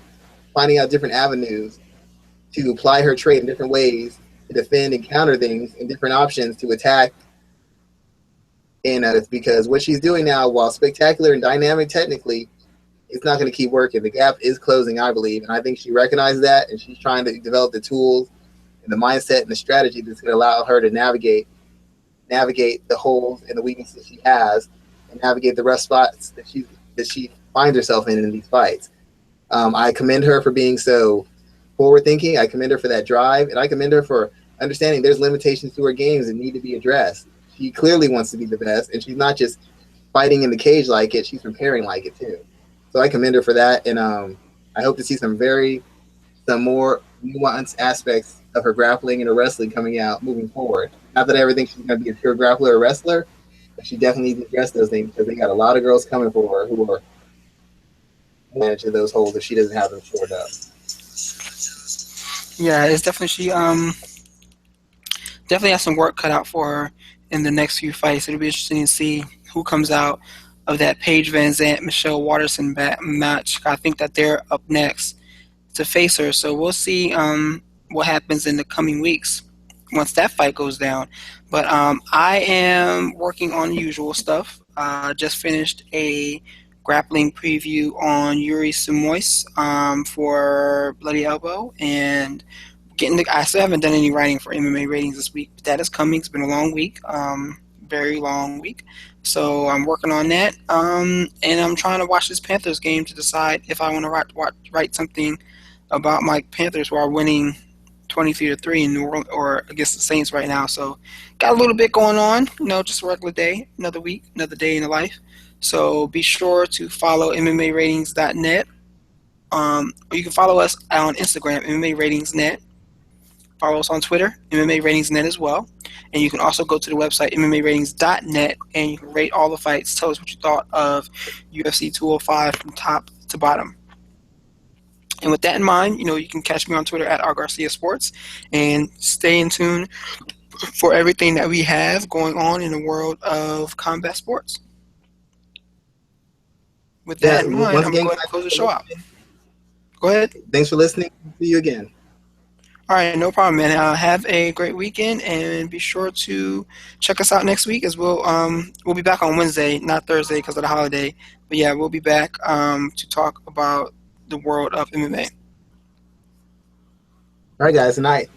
finding out different avenues to apply her trade in different ways to defend and counter things and different options to attack. And because what she's doing now, while spectacular and dynamic technically, it's not going to keep working. The gap is closing, I believe, and I think she recognizes that, and she's trying to develop the tools and the mindset and the strategy that's going to allow her to navigate the holes and the weaknesses she has, and navigate the rough spots that she finds herself in these fights. I commend her for being so forward-thinking. I commend her for that drive, and I commend her for understanding there's limitations to her games that need to be addressed. She clearly wants to be the best, and she's not just fighting in the cage like it, she's preparing like it too. So I commend her for that, and I hope to see some more nuanced aspects of her grappling and her wrestling coming out moving forward. Not that I ever think she's going to be a pure grappler or wrestler, but she definitely needs to address those things because they got a lot of girls coming for her who are advantage of those holes if she doesn't have them shored up. Yeah, it's definitely definitely has some work cut out for her in the next few fights. It'll be interesting to see who comes out of that Paige Van Zandt Michelle Waterson match. I think that they're up next to face her, so we'll see what happens in the coming weeks once that fight goes down. But I am working on the usual stuff. Just finished a grappling preview on Yuri Simois for Bloody Elbow, and I still haven't done any writing for MMA ratings this week, but that is coming. It's been a long week, very long week. So I'm working on that, and I'm trying to watch this Panthers game to decide if I want to write something about my Panthers, who are winning 23-3 in New Orleans or against the Saints right now. So got a little bit going on, just a regular day, another week, another day in the life. So be sure to follow MMAratings.net. Or you can follow us on Instagram, MMARatingsNet. Follow us on Twitter, MMA Ratings.net as well. And you can also go to the website, MMAratings.net, and you can rate all the fights. Tell us what you thought of UFC 205 from top to bottom. And with that in mind, you can catch me on Twitter at rgarciasports, and stay in tune for everything that we have going on in the world of combat sports. With that in mind, I'm going to close the show out. Go ahead. Thanks for listening. See you again. All right, no problem, man. Have a great weekend, and be sure to check us out next week, as we'll be back on Wednesday, not Thursday because of the holiday. But yeah, we'll be back to talk about the world of MMA. All right, guys. Good night.